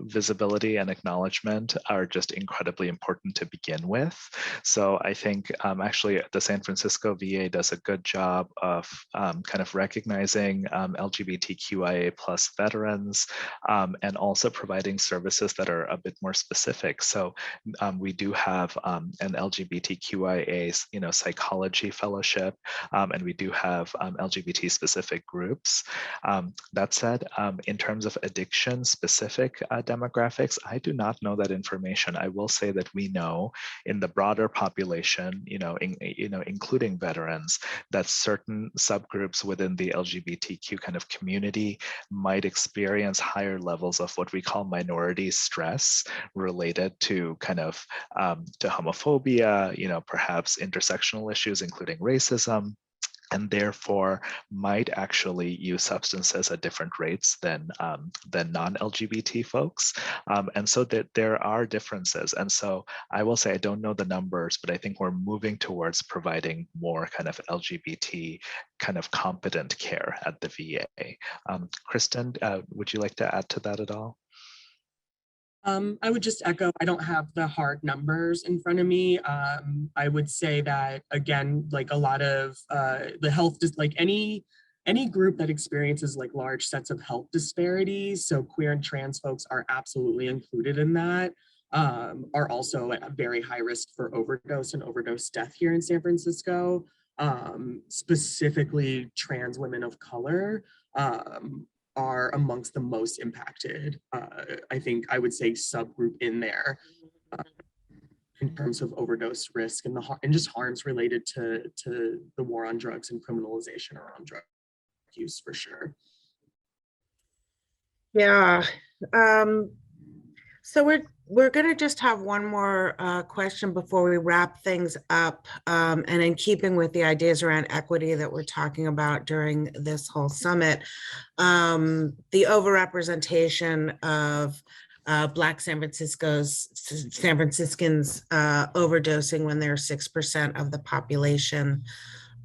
Speaker 7: visibility and acknowledgement are just incredibly important to begin with. So I think actually the San Francisco VA does a good job of kind of recognizing LGBTQIA plus veterans and also providing services that are a bit more specific. So we do have an LGBTQIA psychology fellowship, and we do have LGBT specific groups. That said, in terms of addiction specific demographics, I do not know that information. I will say that we know in the broader population, including veterans, that certain subgroups within the LGBTQ kind of community might experience higher levels of what we call minority stress related to kind of to homophobia, perhaps intersectional issues, including racism, and therefore might actually use substances at different rates than non-LGBT folks. And so that there are differences. And so I will say I don't know the numbers, but I think we're moving towards providing more kind of LGBT kind of competent care at the VA. Kristen, would you like to add to that at all?
Speaker 6: I would just echo, I don't have the hard numbers in front of me. I would say that, again, like a lot of the health, like any group that experiences like large sets of health disparities, so queer and trans folks are absolutely included in that, are also at a very high risk for overdose and overdose death here in San Francisco. Specifically trans women of color are amongst the most impacted, I think I would say subgroup in there in terms of overdose risk and just harms related to the war on drugs and criminalization around drug use for sure.
Speaker 2: Yeah. So we're going to just have one more question before we wrap things up. And in keeping with the ideas around equity that we're talking about during this whole summit, the overrepresentation of Black San Franciscans overdosing when they're 6% of the population.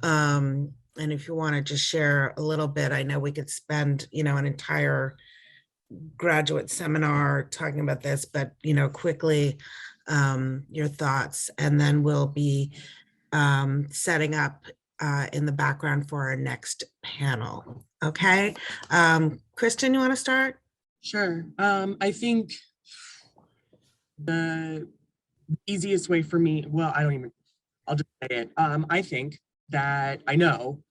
Speaker 2: And if you want to just share a little bit, I know we could spend, an entire graduate seminar talking about this, but quickly your thoughts, and then we'll be setting up in the background for our next panel. Okay, Kristen, you want to start?
Speaker 6: Sure. I think the easiest way for me, I'll just say it. I think that I know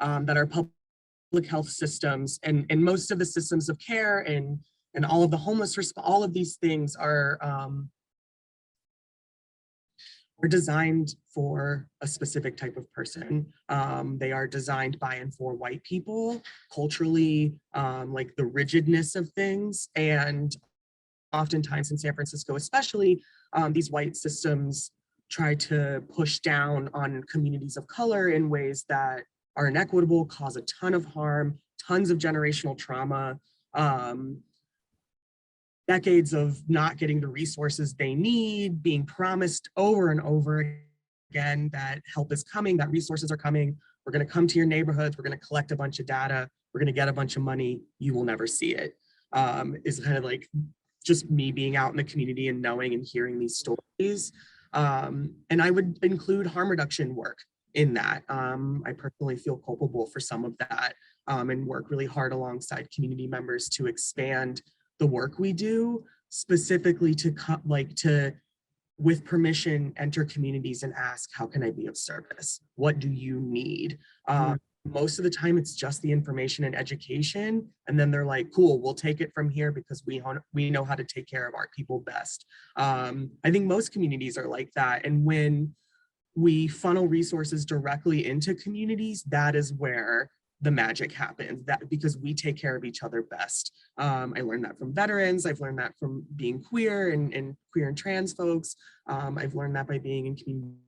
Speaker 6: that our public health systems and most of the systems of care and all of the homeless all of these things are designed for a specific type of person. They are designed by and for white people, culturally, like the rigidness of things. And oftentimes in San Francisco, especially, these white systems try to push down on communities of color in ways that are inequitable, cause a ton of harm, tons of generational trauma, decades of not getting the resources they need, being promised over and over again that help is coming, that resources are coming, we're gonna come to your neighborhoods, we're gonna collect a bunch of data, we're gonna get a bunch of money, you will never see it. Is kind of like just me being out in the community and knowing and hearing these stories. And I would include harm reduction work. in that. I personally feel culpable for some of that, and work really hard alongside community members to expand the work we do, specifically to with permission, enter communities and ask, how can I be of service? What do you need? Most of the time it's just the information and education. And then they're like, cool, we'll take it from here because we know how to take care of our people best. I think most communities are like that. And when we funnel resources directly into communities, that is where the magic happens, that because we take care of each other best. I learned that from veterans. I've learned that from being queer and queer and trans folks. I've learned that by being in communities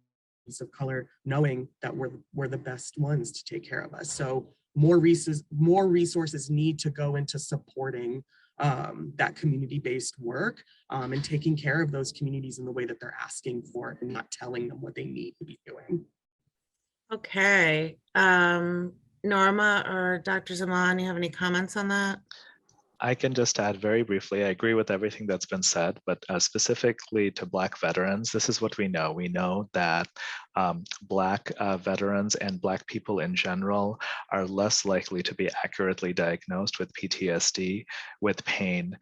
Speaker 6: of color, knowing that we're the best ones to take care of us. So more resources need to go into supporting that community-based work, and taking care of those communities in the way that they're asking for and not telling them what they need to be doing.
Speaker 2: Okay. Norma or Dr. Zaman, you have any comments on that?
Speaker 7: I can just add very briefly, I agree with everything that's been said, but specifically to Black veterans, this is what we know. We know that Black veterans and Black people in general are less likely to be accurately diagnosed with PTSD, with pain,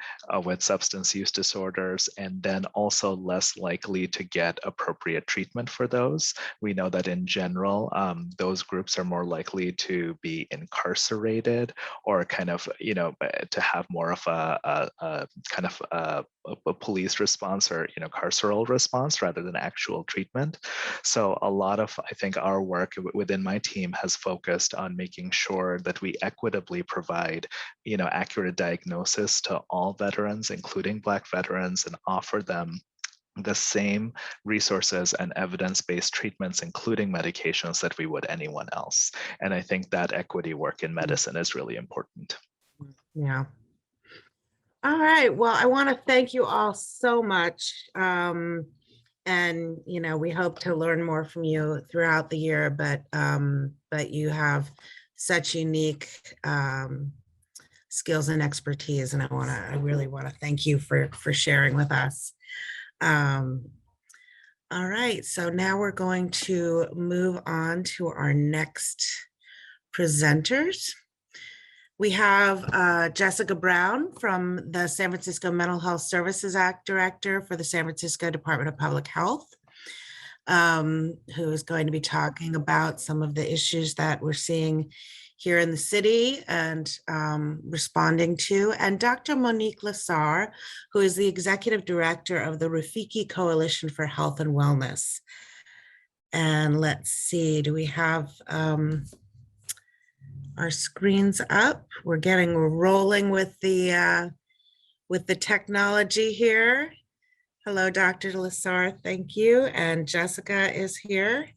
Speaker 7: with substance use disorders, and then also less likely to get appropriate treatment for those. We know that in general, those groups are more likely to be incarcerated or kind of, to have more of a kind of a police response or carceral response rather than actual treatment. So a lot of, I think, our work within my team has focused on making sure that we equitably provide accurate diagnosis to all veterans, including Black veterans, and offer them the same resources and evidence-based treatments, including medications, that we would anyone else. And I think that equity work in medicine is really important.
Speaker 2: Yeah. All right. Well, I want to thank you all so much. And, we hope to learn more from you throughout the year, but you have such unique skills and expertise. And I really want to thank you for sharing with us. All right. So now we're going to move on to our next presenters. We have Jessica Brown from the San Francisco Mental Health Services Act Director for the San Francisco Department of Public Health, who is going to be talking about some of the issues that we're seeing here in the city and responding to, and Dr. Monique Lassar, who is the Executive Director of the Rafiki Coalition for Health and Wellness. And let's see, do we have our screens up? We're rolling with the technology here. Hello, Dr. Lassar, thank you. And Jessica is here.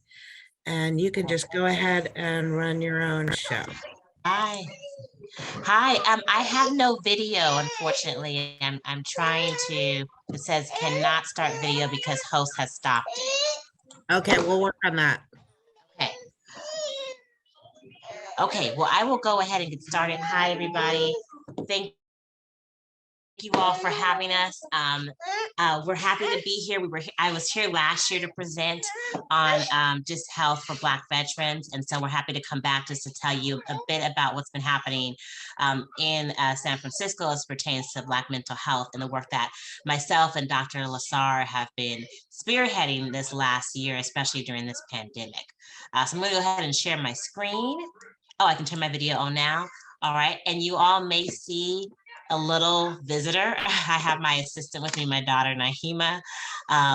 Speaker 2: And you can just go ahead and run your own show.
Speaker 9: Hi. I have no video, unfortunately. I'm trying to, it says cannot start video because host has stopped it.
Speaker 2: Okay, we'll work on that.
Speaker 9: Okay, well, I will go ahead and get started. Hi, everybody. Thank you all for having us. We're happy to be here. I was here last year to present on just health for Black veterans. And so we're happy to come back just to tell you a bit about what's been happening in San Francisco as pertains to Black mental health and the work that myself and Dr. Lassar have been spearheading this last year, especially during this pandemic. So I'm gonna go ahead and share my screen. Oh, I can turn my video on now. All right, and you all may see a little visitor. I have my assistant with me, my daughter, Nahima,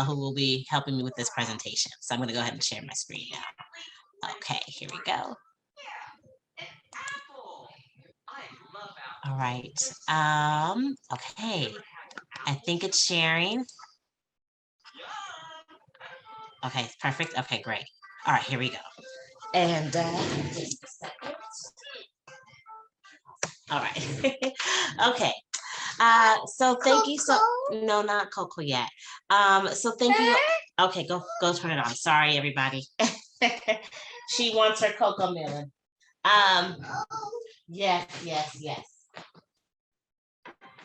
Speaker 9: who will be helping me with this presentation. So I'm gonna go ahead and share my screen now. Okay, here we go. All right, okay. I think it's sharing. Okay, perfect, okay, great. All right, here we go. And all right, okay. So thank you no, not Coco yet. So thank you. Okay, go turn it on. Sorry, everybody. She wants her Coco Melon. Yes.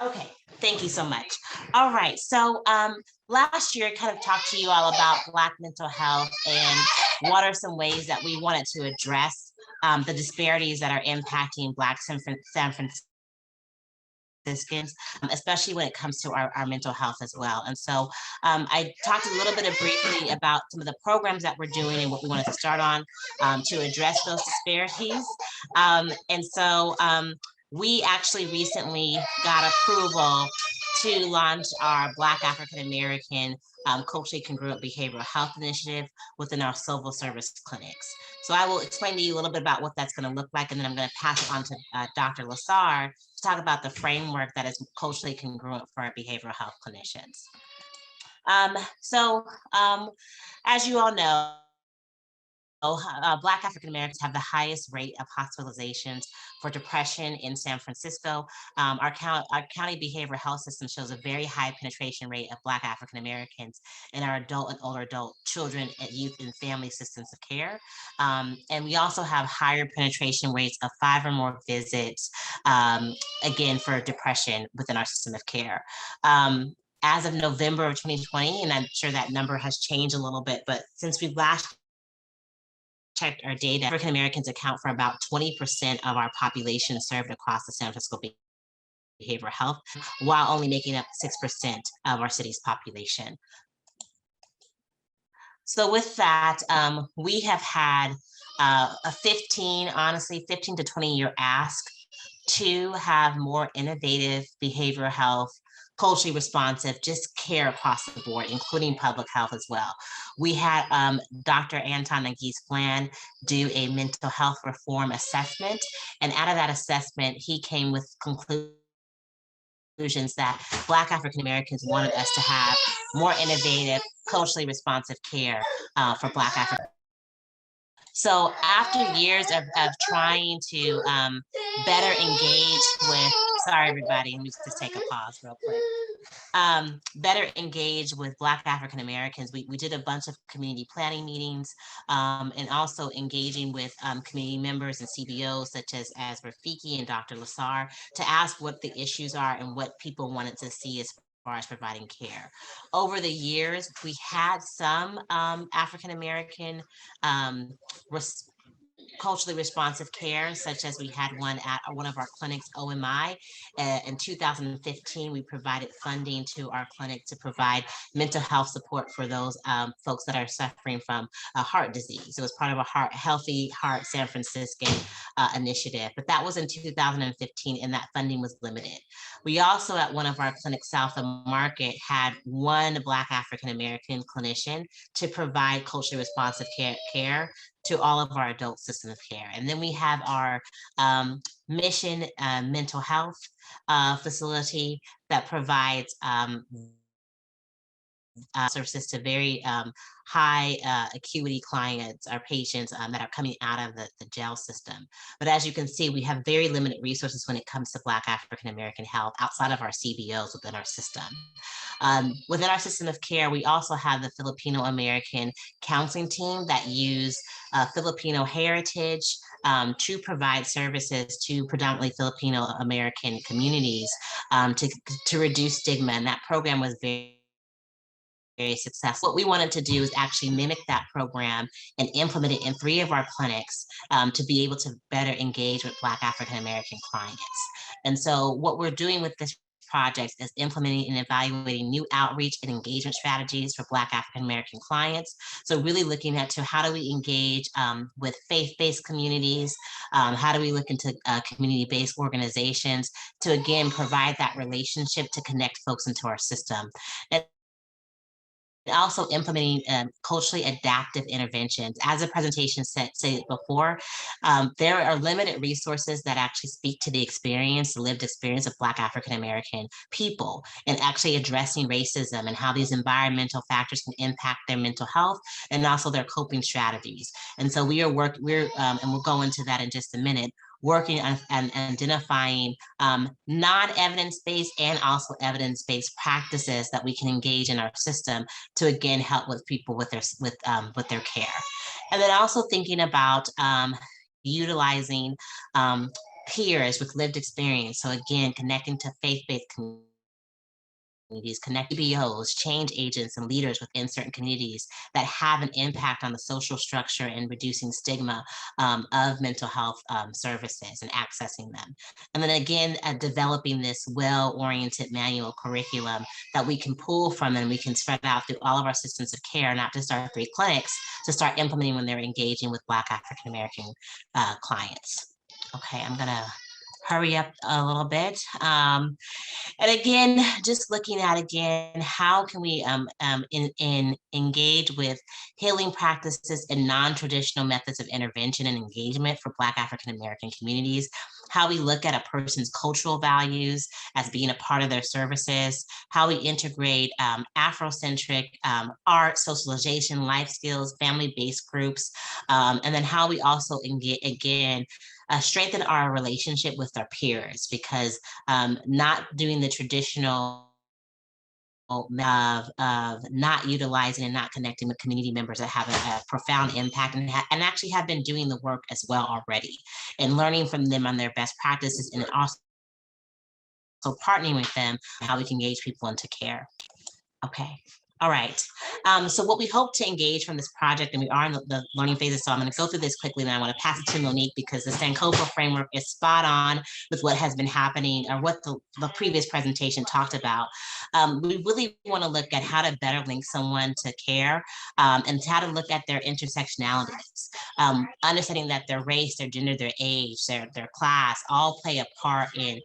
Speaker 9: Okay, Thank you so much. All right, so last year I kind of talked to you all about Black mental health and what are some ways that we wanted to address the disparities that are impacting Black San Franciscans, especially when it comes to our mental health as well. And so I talked a little bit briefly about some of the programs that we're doing and what we wanted to start on to address those disparities. We actually recently got approval to launch our Black African American culturally congruent behavioral health initiative within our civil service clinics. So I will explain to you a little bit about what that's going to look like, and then I'm going to pass it on to Dr. Lasar to talk about the framework that is culturally congruent for our behavioral health clinicians. As you all know, Black African Americans have the highest rate of hospitalizations for depression in San Francisco. Our county behavioral health system shows a very high penetration rate of Black African Americans in our adult and older adult children, youth, and family systems of care. And we also have higher penetration rates of 5 or more visits, again, for depression within our system of care. As of November of 2020, and I'm sure that number has changed a little bit, but since we last checked our data, African Americans account for about 20% of our population served across the San Francisco behavioral health, while only making up 6% of our city's population. So with that, we have had a 15 to 20 year ask to have more innovative behavioral health, culturally responsive, just care across the board, including public health as well. We had Dr. Anton Nagis-Bland do a mental health reform assessment. And out of that assessment, he came with conclusions that Black African Americans wanted us to have more innovative, culturally responsive care for Black African. So after years of trying to better engage with, sorry everybody, let me just take a pause real quick. Better engage with Black African Americans. We did a bunch of community planning meetings and also engaging with community members and CBOs such as Rafiki and Dr. Lasar to ask what the issues are and what people wanted to see as far as providing care. Over the years, we had some African American culturally responsive care, such as we had one at one of our clinics, OMI. In 2015, we provided funding to our clinic to provide mental health support for those folks that are suffering from heart disease. It was part of a Healthy Heart San Francisco initiative, but that was in 2015 and that funding was limited. We also at one of our clinics south of Market had one Black African American clinician to provide culturally responsive care to all of our adult system of care. And then we have our Mission mental health facility that provides services to very high acuity clients, our patients that are coming out of the jail system. But as you can see, we have very limited resources when it comes to Black African American health outside of our CBOs within our system. Within our system of care, we also have the Filipino American counseling team that use Filipino heritage to provide services to predominantly Filipino American communities to reduce stigma. And that program was very successful. What we wanted to do is actually mimic that program and implement it in 3 of our clinics to be able to better engage with Black African American clients. And so what we're doing with this project is implementing and evaluating new outreach and engagement strategies for Black African American clients. So really looking at how do we engage with faith-based communities, how do we look into community-based organizations to again provide that relationship to connect folks into our system. And also implementing culturally adaptive interventions. As the presentation said before, there are limited resources that actually speak to the lived experience of Black African American people and actually addressing racism and how these environmental factors can impact their mental health and also their coping strategies. And so and we'll go into that in just a minute, working on identifying non-evidence-based and also evidence-based practices that we can engage in our system to again help with people with their care. And then also thinking about utilizing peers with lived experience. So again, connecting to faith-based communities, connect BOs, change agents, and leaders within certain communities that have an impact on the social structure and reducing stigma of mental health services and accessing them. And then again, developing this well-oriented manual curriculum that we can pull from and we can spread out through all of our systems of care, not just our 3 clinics, to start implementing when they're engaging with Black African-American clients. Okay, I'm gonna hurry up a little bit. And again, just looking at again, how can we engage with healing practices and non-traditional methods of intervention and engagement for Black African-American communities, how we look at a person's cultural values as being a part of their services, how we integrate Afrocentric art, socialization, life skills, family-based groups, and then how we also again, strengthen our relationship with our peers, because not doing the traditional of not utilizing and not connecting with community members that have a profound impact and actually have been doing the work as well already, and learning from them on their best practices, and also partnering with them how we can engage people into care. Okay. All right. So what we hope to engage from this project, and we are in the learning phases, so I'm going to go through this quickly, and I want to pass it to Monique, because the Sankofa framework is spot on with what has been happening, or what the previous presentation talked about. We really want to look at how to better link someone to care, and how to look at their intersectionalities, understanding that their race, their gender, their age, their class all play a part in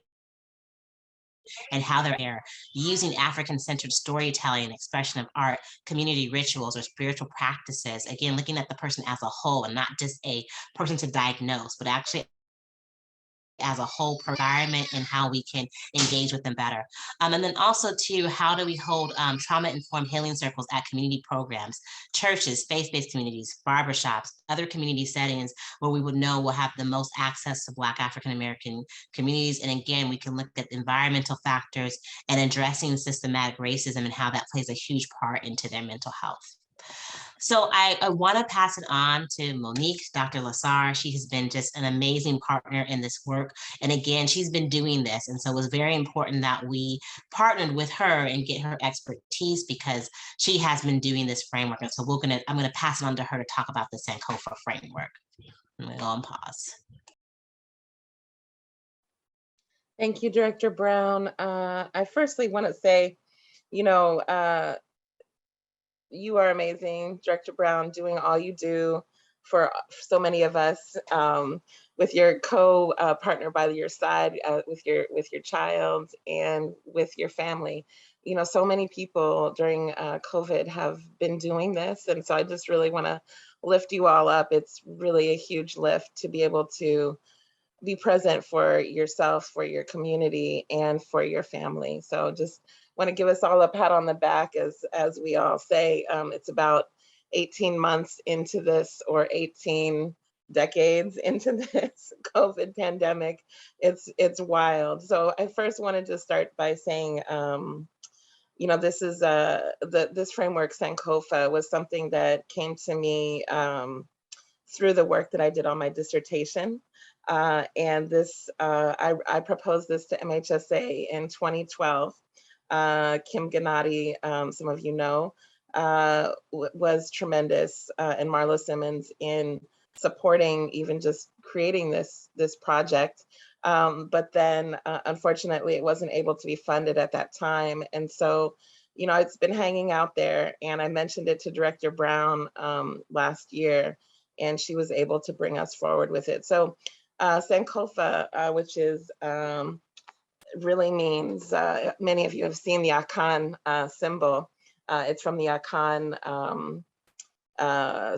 Speaker 9: and how they're using African-centered storytelling and expression of art, community rituals, or spiritual practices. Again, looking at the person as a whole and not just a person to diagnose, but actually as a whole environment, and how we can engage with them better. And then also too, how do we hold trauma-informed healing circles at community programs, churches, faith-based communities, barbershops, other community settings where we would know we'll have the most access to Black African-American communities. And again, we can look at environmental factors and addressing systematic racism and how that plays a huge part into their mental health. So I want to pass it on to Monique, Dr. Lassar. She has been just an amazing partner in this work. And again, she's been doing this. And so it was very important that we partnered with her and get her expertise, because she has been doing this framework. And so I'm going to pass it on to her to talk about the Sankofa framework. I'm going to go on pause.
Speaker 10: Thank you, Director Brown. I firstly want to say, you are amazing, Director Brown, doing all you do for so many of us, with your co-partner by your side, with your child and with your family. So many people during COVID have been doing this. And so I just really want to lift you all up. It's really a huge lift to be able to be present for yourself, for your community, and for your family. So just want to give us all a pat on the back, as we all say. It's about 18 months into this, or 18 decades into this COVID pandemic. It's wild. So I first wanted to start by saying, this is this framework, Sankofa, was something that came to me through the work that I did on my dissertation. And this, I proposed this to MHSA in 2012. Kim Gennady, some of you know, was tremendous, and Marla Simmons in supporting even just creating this project. But then unfortunately, it wasn't able to be funded at that time. And so, it's been hanging out there, and I mentioned it to Director Brown last year, and she was able to bring us forward with it. So Sankofa, which is really means, many of you have seen the Akan symbol. It's from the Akan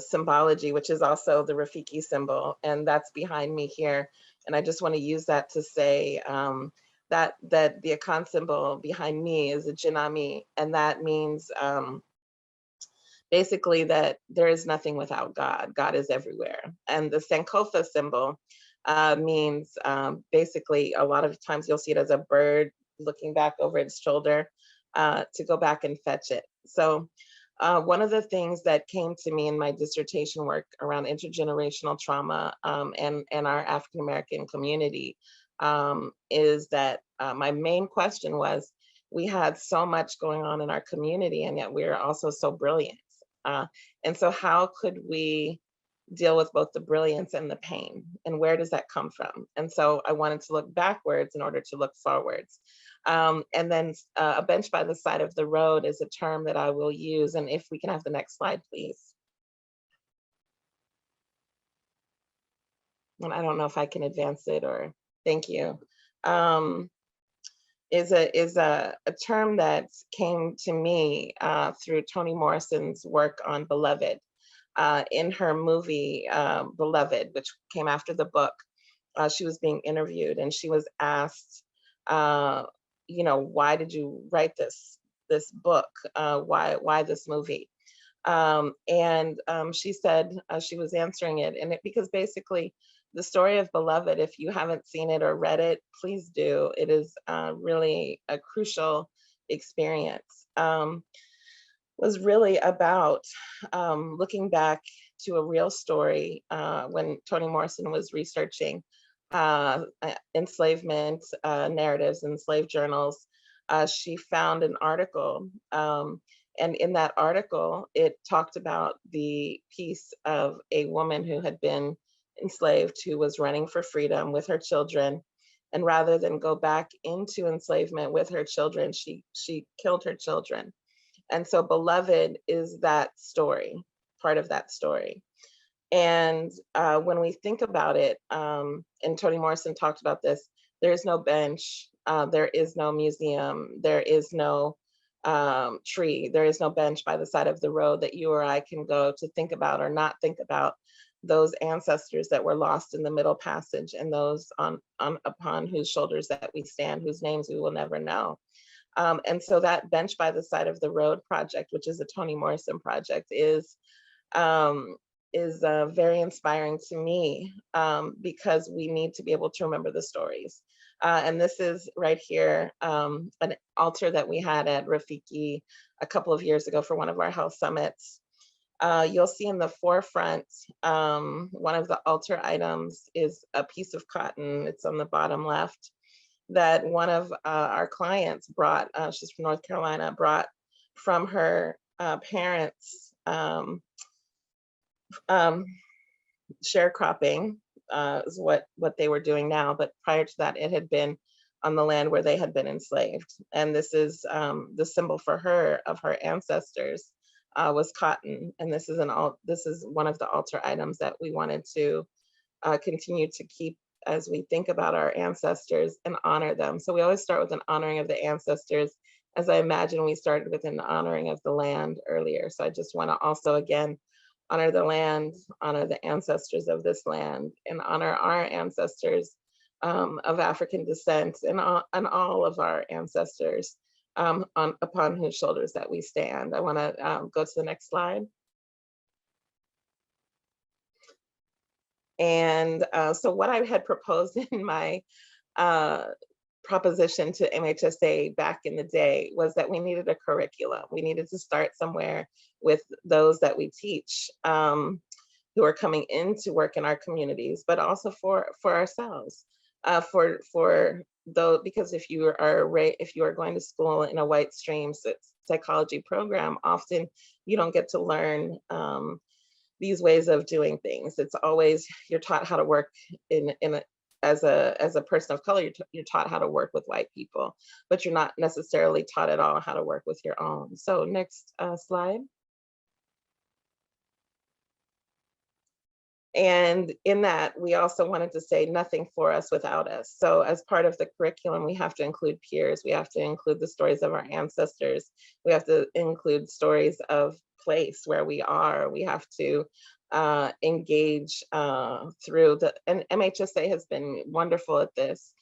Speaker 10: symbology, which is also the Rafiki symbol, and that's behind me here. And I just want to use that to say that the Akan symbol behind me is a Jinami, and that means basically that there is nothing without God. God is everywhere. And the Sankofa symbol means basically, a lot of times you'll see it as a bird looking back over its shoulder to go back and fetch it. So one of the things that came to me in my dissertation work around intergenerational trauma and our African-American community is that my main question was, we had so much going on in our community, and yet we are also so brilliant. And so how could we deal with both the brilliance and the pain, and where does that come from? And so I wanted to look backwards in order to look forwards. And then a bench by the side of the road is a term that I will use. And if we can have the next slide, please. And I don't know if I can advance it, or thank you. Is a term that came to me through Toni Morrison's work on Beloved. In her movie, Beloved, which came after the book, she was being interviewed, and she was asked, why did you write this book? Why this movie? She said, she was answering it, because basically the story of Beloved, if you haven't seen it or read it, please do. It is really a crucial experience. Was really about looking back to a real story when Toni Morrison was researching enslavement narratives and slave journals. She found an article, and in that article, it talked about the piece of a woman who had been enslaved, who was running for freedom with her children. And rather than go back into enslavement with her children, she killed her children. And so Beloved is that story, part of that story. And when we think about it, and Toni Morrison talked about this, there is no bench, there is no museum, there is no tree, there is no bench by the side of the road that you or I can go to think about or not think about those ancestors that were lost in the Middle Passage, and those upon whose shoulders that we stand, whose names we will never know. And so that Bench by the Side of the Road project, which is a Toni Morrison project, is very inspiring to me, because we need to be able to remember the stories. And this is right here, an altar that we had at Rafiki a couple of years ago for one of our health summits. You'll see in the forefront, one of the altar items is a piece of cotton. It's on the bottom left, that one of our clients brought, she's from North Carolina, brought from her parents' sharecropping, is what they were doing now. But prior to that, it had been on the land where they had been enslaved. And this is the symbol for her, of her ancestors, was cotton. And this is one of the altar items that we wanted to continue to keep as we think about our ancestors and honor them. So we always start with an honoring of the ancestors, as I imagine we started with an honoring of the land earlier. So I just want to also, again, honor the land, honor the ancestors of this land, and honor our ancestors of African descent, and all of our ancestors upon whose shoulders that we stand. I want to go to the next slide. And so what I had proposed in my proposition to MHSA back in the day was that we needed a curriculum. We needed to start somewhere with those that we teach, who are coming in to work in our communities, but also for ourselves, because if you are going to school in a white stream psychology program, often you don't get to learn these ways of doing things. It's always, you're taught how to work as a person of color, you're taught how to work with white people, but you're not necessarily taught at all how to work with your own. So next slide. And in that, we also wanted to say nothing for us without us. So as part of the curriculum, we have to include peers. We have to include the stories of our ancestors. We have to include stories of place where we are. We have to engage through and MHSA has been wonderful at this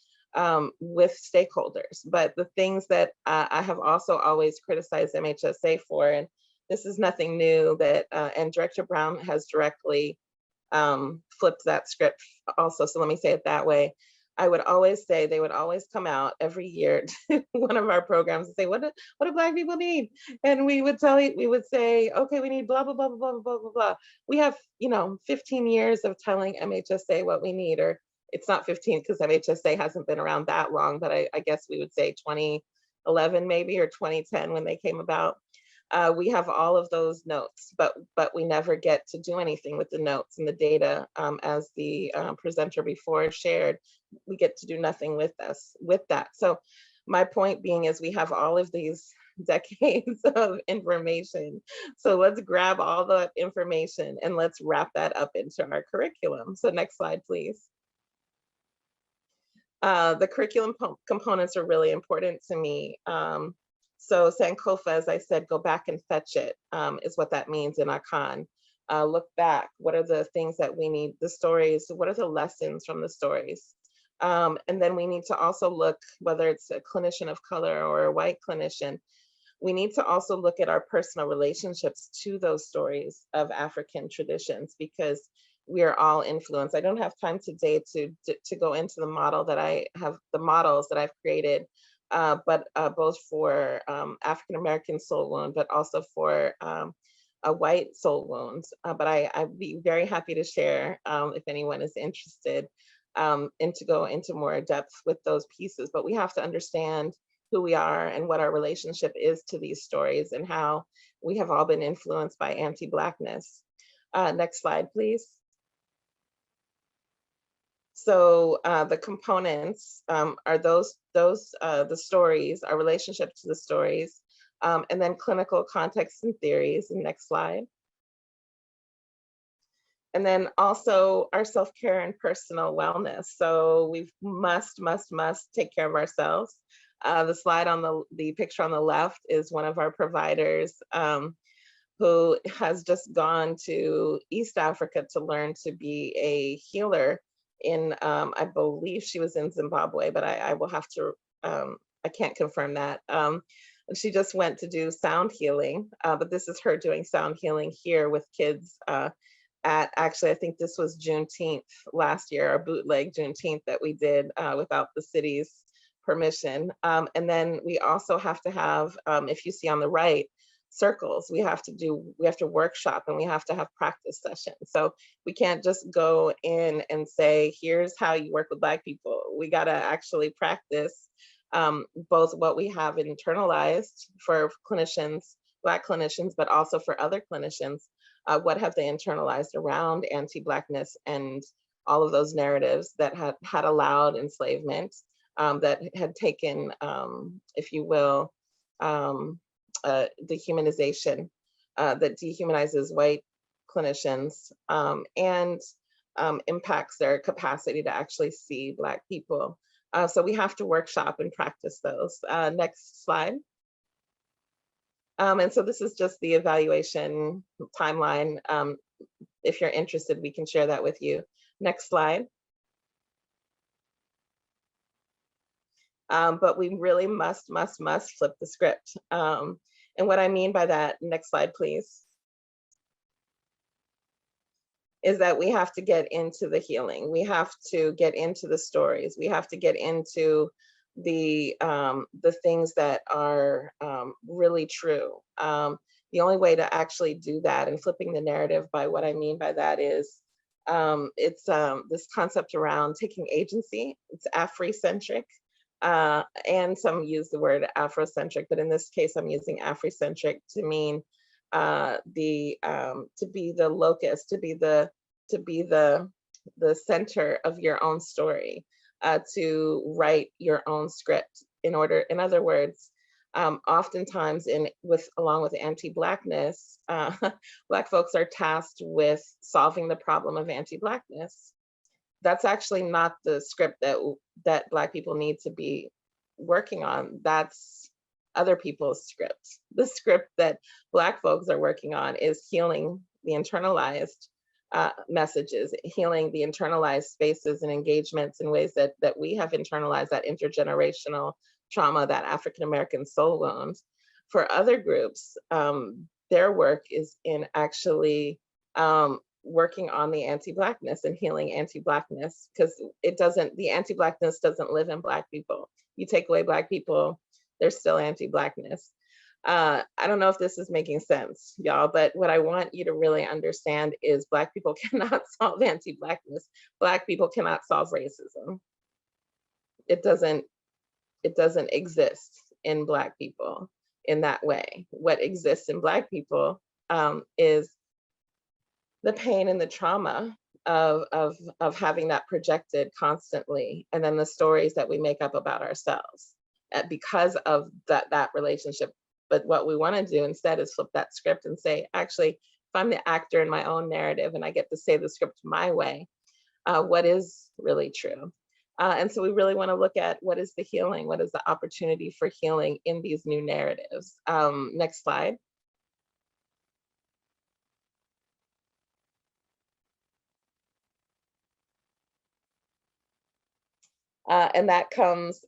Speaker 10: with stakeholders. But the things that I have also always criticized MHSA for, and this is nothing new, that and Director Brown has directly flipped that script also. So let me say it that way. I would always say, they would always come out every year to one of our programs and say, what do Black people need? And we would say, okay, we need blah, blah, blah, blah, blah, blah, blah. We have, 15 years of telling MHSA what we need, or it's not 15 because MHSA hasn't been around that long, but I guess we would say 20 2011 maybe, or 2010 when they came about. We have all of those notes, but we never get to do anything with the notes and the data. As the presenter before shared, we get to do nothing with that. So my point being is we have all of these decades of information. So let's grab all the information and let's wrap that up into our curriculum. So next slide, please. The curriculum components are really important to me. So Sankofa, as I said, go back and fetch it, is what that means in Akan. Look back, what are the things that we need, the stories, what are the lessons from the stories? And then we need to also look, whether it's a clinician of color or a white clinician, we need to also look at our personal relationships to those stories of African traditions, because we are all influenced. I don't have time today to go into the models that I've created, but both for African-American soul wound, but also for a white soul wound. But I'd be very happy to share if anyone is interested, and to go into more depth with those pieces. But we have to understand who we are and what our relationship is to these stories and how we have all been influenced by anti-Blackness. Next slide, please. So the components are the stories, our relationship to the stories, and then clinical context and theories. And next slide. And then also our self-care and personal wellness. So we must take care of ourselves. The slide on the picture on the left is one of our providers who has just gone to East Africa to learn to be a healer in, I believe she was in Zimbabwe, but I will have to, I can't confirm that. She just went to do sound healing, but this is her doing sound healing here with kids actually, I think this was Juneteenth last year, our bootleg Juneteenth that we did without the city's permission. And then we also have to have, if you see on the right, circles. We have to workshop and we have to have practice sessions. So we can't just go in and say, here's how you work with Black people. We got to actually practice both what we have internalized for clinicians, Black clinicians, but also for other clinicians. What have they internalized around anti-Blackness and all of those narratives that had allowed enslavement, that had taken, if you will, dehumanization that dehumanizes white clinicians and impacts their capacity to actually see Black people. So we have to workshop and practice those. Next slide. And so this is just the evaluation timeline. If you're interested, we can share that with you. Next slide. But we really must flip the script. And what I mean by that, next slide, please, is that we have to get into the healing. We have to get into the stories. We have to get into the things that are really true. The only way to actually do that and flipping the narrative, by what I mean by that is, it's this concept around taking agency. It's Afrocentric. And some use the word Afrocentric, but in this case, I'm using Afrocentric to mean to be the locus, to be the center of your own story, to write your own script. In other words, oftentimes along with anti-Blackness, Black folks are tasked with solving the problem of anti-Blackness. That's actually not the script that Black people need to be working on. That's other people's script. The script that Black folks are working on is healing the internalized messages, healing the internalized spaces and engagements in ways that we have internalized, that intergenerational trauma, that African-American soul wound. For other groups, their work is in actually working on the anti-Blackness and healing anti-Blackness, because the anti-Blackness doesn't live in Black people. You take away Black people, there's still anti-Blackness. I don't know if this is making sense, y'all, but what I want you to really understand is Black people cannot solve anti-Blackness. Black people cannot solve racism. It doesn't exist in Black people in that way. What exists in Black people is the pain and the trauma of having that projected constantly, and then the stories that we make up about ourselves because of that relationship. But what we want to do instead is flip that script and say, actually, if I'm the actor in my own narrative and I get to say the script my way, what is really true? And so we really want to look at what is the healing, what is the opportunity for healing in these new narratives. Next slide. And that comes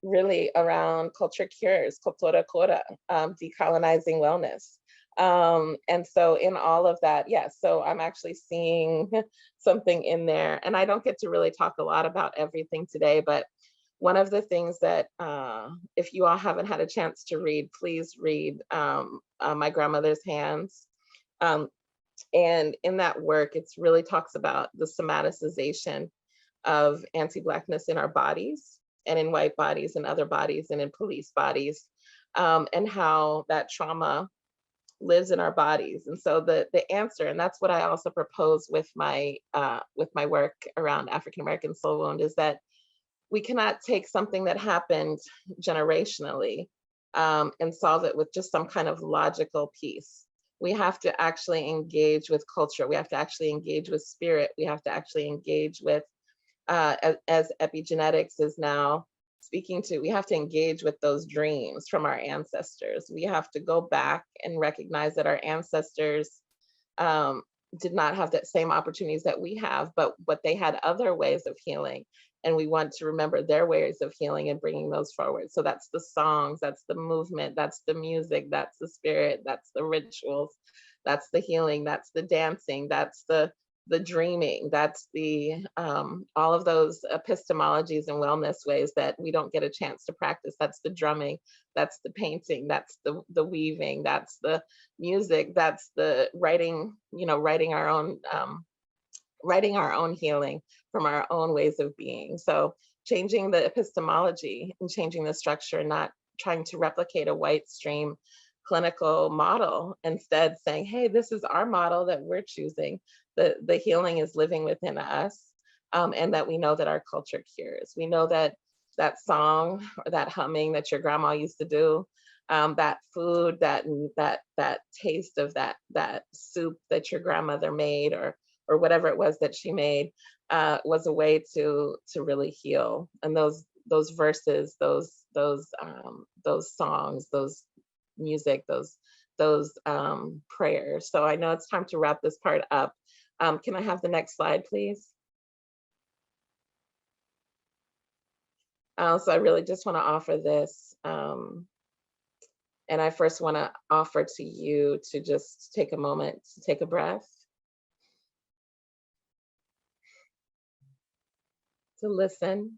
Speaker 10: really around culture cures, cultura cura, decolonizing wellness. And so in all of that, yes, so I'm actually seeing something in there. And I don't get to really talk a lot about everything today, but one of the things that, if you all haven't had a chance to read, please read My Grandmother's Hands. And in that work, it really talks about the somaticization of anti-Blackness in our bodies and in white bodies and other bodies and in police bodies, and how that trauma lives in our bodies. And so the answer, and that's what I also propose with my work around African American soul wound, is that we cannot take something that happened generationally and solve it with just some kind of logical piece. We have to actually engage with culture. We have to actually engage with spirit. We have to actually engage with, as epigenetics is now speaking to, we have to engage with those dreams from our ancestors. We have to go back and recognize that our ancestors did not have that same opportunities that we have, but they had other ways of healing. And we want to remember their ways of healing and bringing those forward. So that's the songs, that's the movement, that's the music, that's the spirit, that's the rituals, that's the healing, that's the dancing, that's the dreaming, that's the all of those epistemologies and wellness ways that we don't get a chance to practice. That's the drumming, that's the painting, that's the weaving, that's the music, that's the writing, writing our own healing from our own ways of being. So changing the epistemology and changing the structure, and not trying to replicate a white stream clinical model, instead saying, hey, this is our model that we're choosing. The healing is living within us, and that we know that our culture cures. We know that that song or that humming that your grandma used to do, that food, that taste of that soup that your grandmother made, or whatever it was that she made, was a way to really heal. And those verses, those songs, those music, those prayers. So I know it's time to wrap this part up. Can I have the next slide, please? So I really just want to offer this. And I first want to offer to you to just take a moment to take a breath, to listen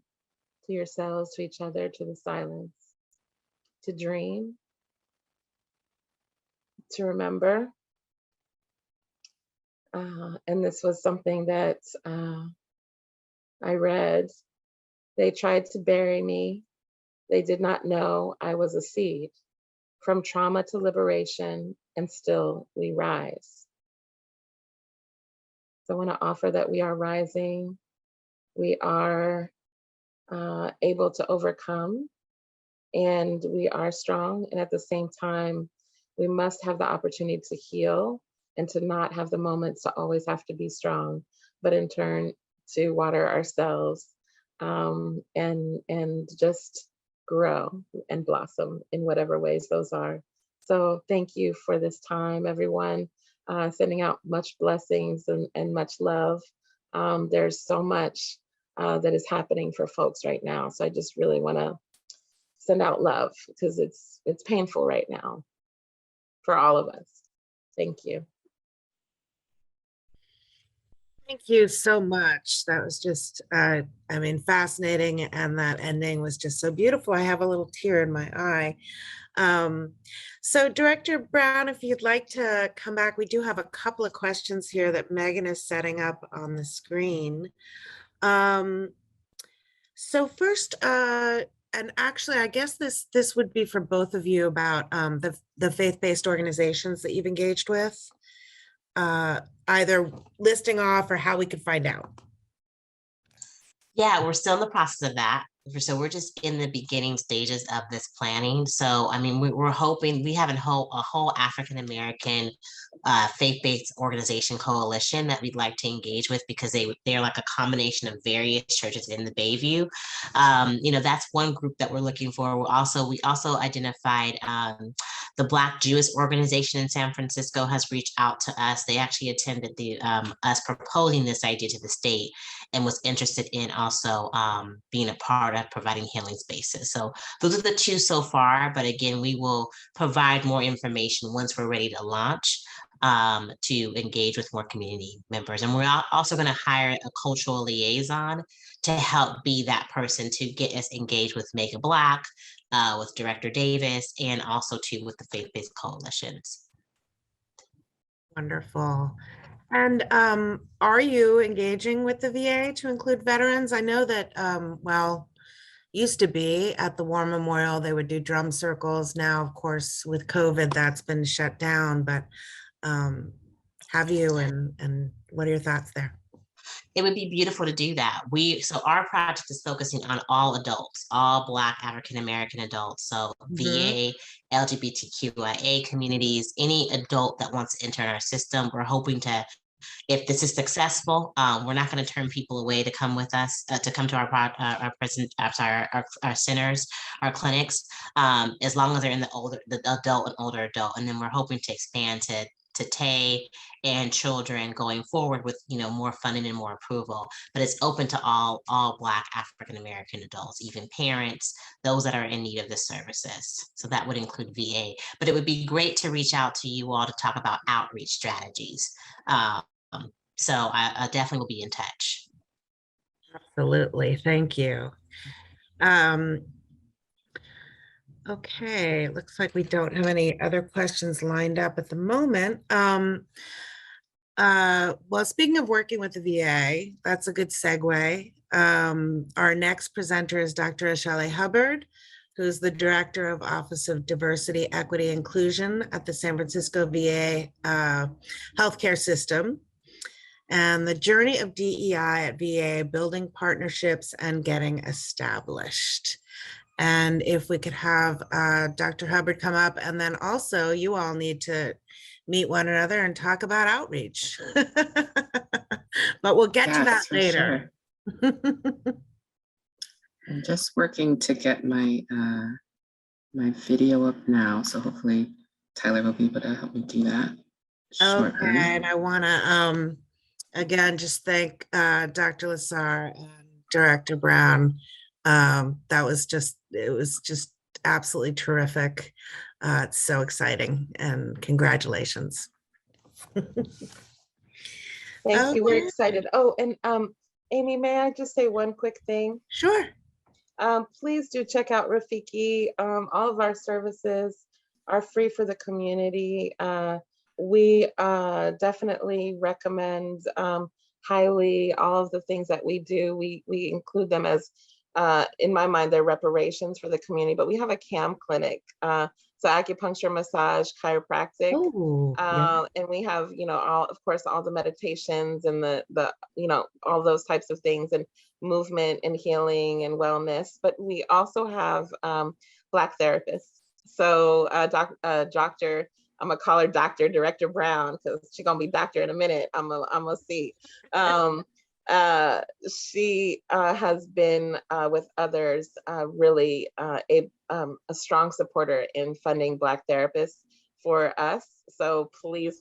Speaker 10: to yourselves, to each other, to the silence, to dream, to remember. And this was something that I read. They tried to bury me. They did not know I was a seed. From trauma to liberation, and still we rise. So I want to offer that we are rising. We are able to overcome, and we are strong. And at the same time, we must have the opportunity to heal, and to not have the moments to always have to be strong, but in turn to water ourselves, and just grow and blossom in whatever ways those are. So thank you for this time, everyone. Sending out much blessings and much love. There's so much that is happening for folks right now. So I just really want to send out love, because it's painful right now for all of us. Thank you.
Speaker 2: Thank you so much. That was just, fascinating. And that ending was just so beautiful. I have a little tear in my eye. So Director Brown, if you'd like to come back, we do have a couple of questions here that Megan is setting up on the screen. So first, and actually, I guess this would be for both of you about the faith-based organizations that you've engaged with, either listing off or how we could find out.
Speaker 9: Yeah, we're still in the process of that. So we're just in the beginning stages of this planning. So, I mean, we're hoping we have a whole African-American faith-based organization coalition that we'd like to engage with, because they're like a combination of various churches in the Bayview. That's one group that we're looking for. We also identified the Black Jewish organization in San Francisco has reached out to us. They actually attended us proposing this idea to the state and was interested in also being a part of providing healing spaces. So those are the two so far, but again, we will provide more information once we're ready to launch to engage with more community members. And we're also going to hire a cultural liaison to help be that person to get us engaged with Make It Black, with Director Davis, and also too with the faith-based coalitions.
Speaker 2: Wonderful. And are you engaging with the VA to include veterans? I know that, used to be at the War Memorial, they would do drum circles. Now, of course, with COVID, that's been shut down, but have you, and what are your thoughts there?
Speaker 9: It would be beautiful to do that. So our project is focusing on all adults, all Black African-American adults. So VA, LGBTQIA communities, any adult that wants to enter our system. We're hoping to, if this is successful, we're not going to turn people away to come with us, to come to our centers, our clinics, as long as they're in the adult and older adult. And then we're hoping to expand to TAY and children going forward with more funding and more approval. But it's open to all Black African-American adults, even parents, those that are in need of the services. So that would include VA. But it would be great to reach out to you all to talk about outreach strategies. So I definitely will be in touch.
Speaker 2: Absolutely. Thank you. Okay, looks like we don't have any other questions lined up at the moment. Well, speaking of working with the VA, that's a good segue. Our next presenter is Dr. Ashale Hubbard, who's the Director of Office of Diversity, Equity, Inclusion at the San Francisco VA healthcare system. And the journey of DEI at VA, building partnerships and getting established. And if we could have Dr. Hubbard come up, and then also you all need to meet one another and talk about outreach. But we'll get to that later.
Speaker 11: Sure. I'm just working to get my my video up now, so hopefully Tyler will be able to help me do that shortly.
Speaker 2: Okay, and I want to again just thank Dr. Lassar and Director Brown. It was just absolutely terrific. It's so exciting, and congratulations.
Speaker 10: Thank you. We're excited. Oh, and Amy, may I just say one quick thing?
Speaker 2: Sure.
Speaker 10: Please do check out Rafiki. All of our services are free for the community. We definitely recommend highly all of the things that we do. We include them as, in my mind, they're reparations for the community, but we have a CAM clinic. So acupuncture, massage, chiropractic, and we have, of course, all the meditations and the all those types of things, and movement and healing and wellness. But we also have Black therapists. So Dr. I'm gonna call her Dr. Director Brown, because she's gonna be doctor in a minute. I'm gonna see. She has been with others really a strong supporter in funding Black therapists for us. So please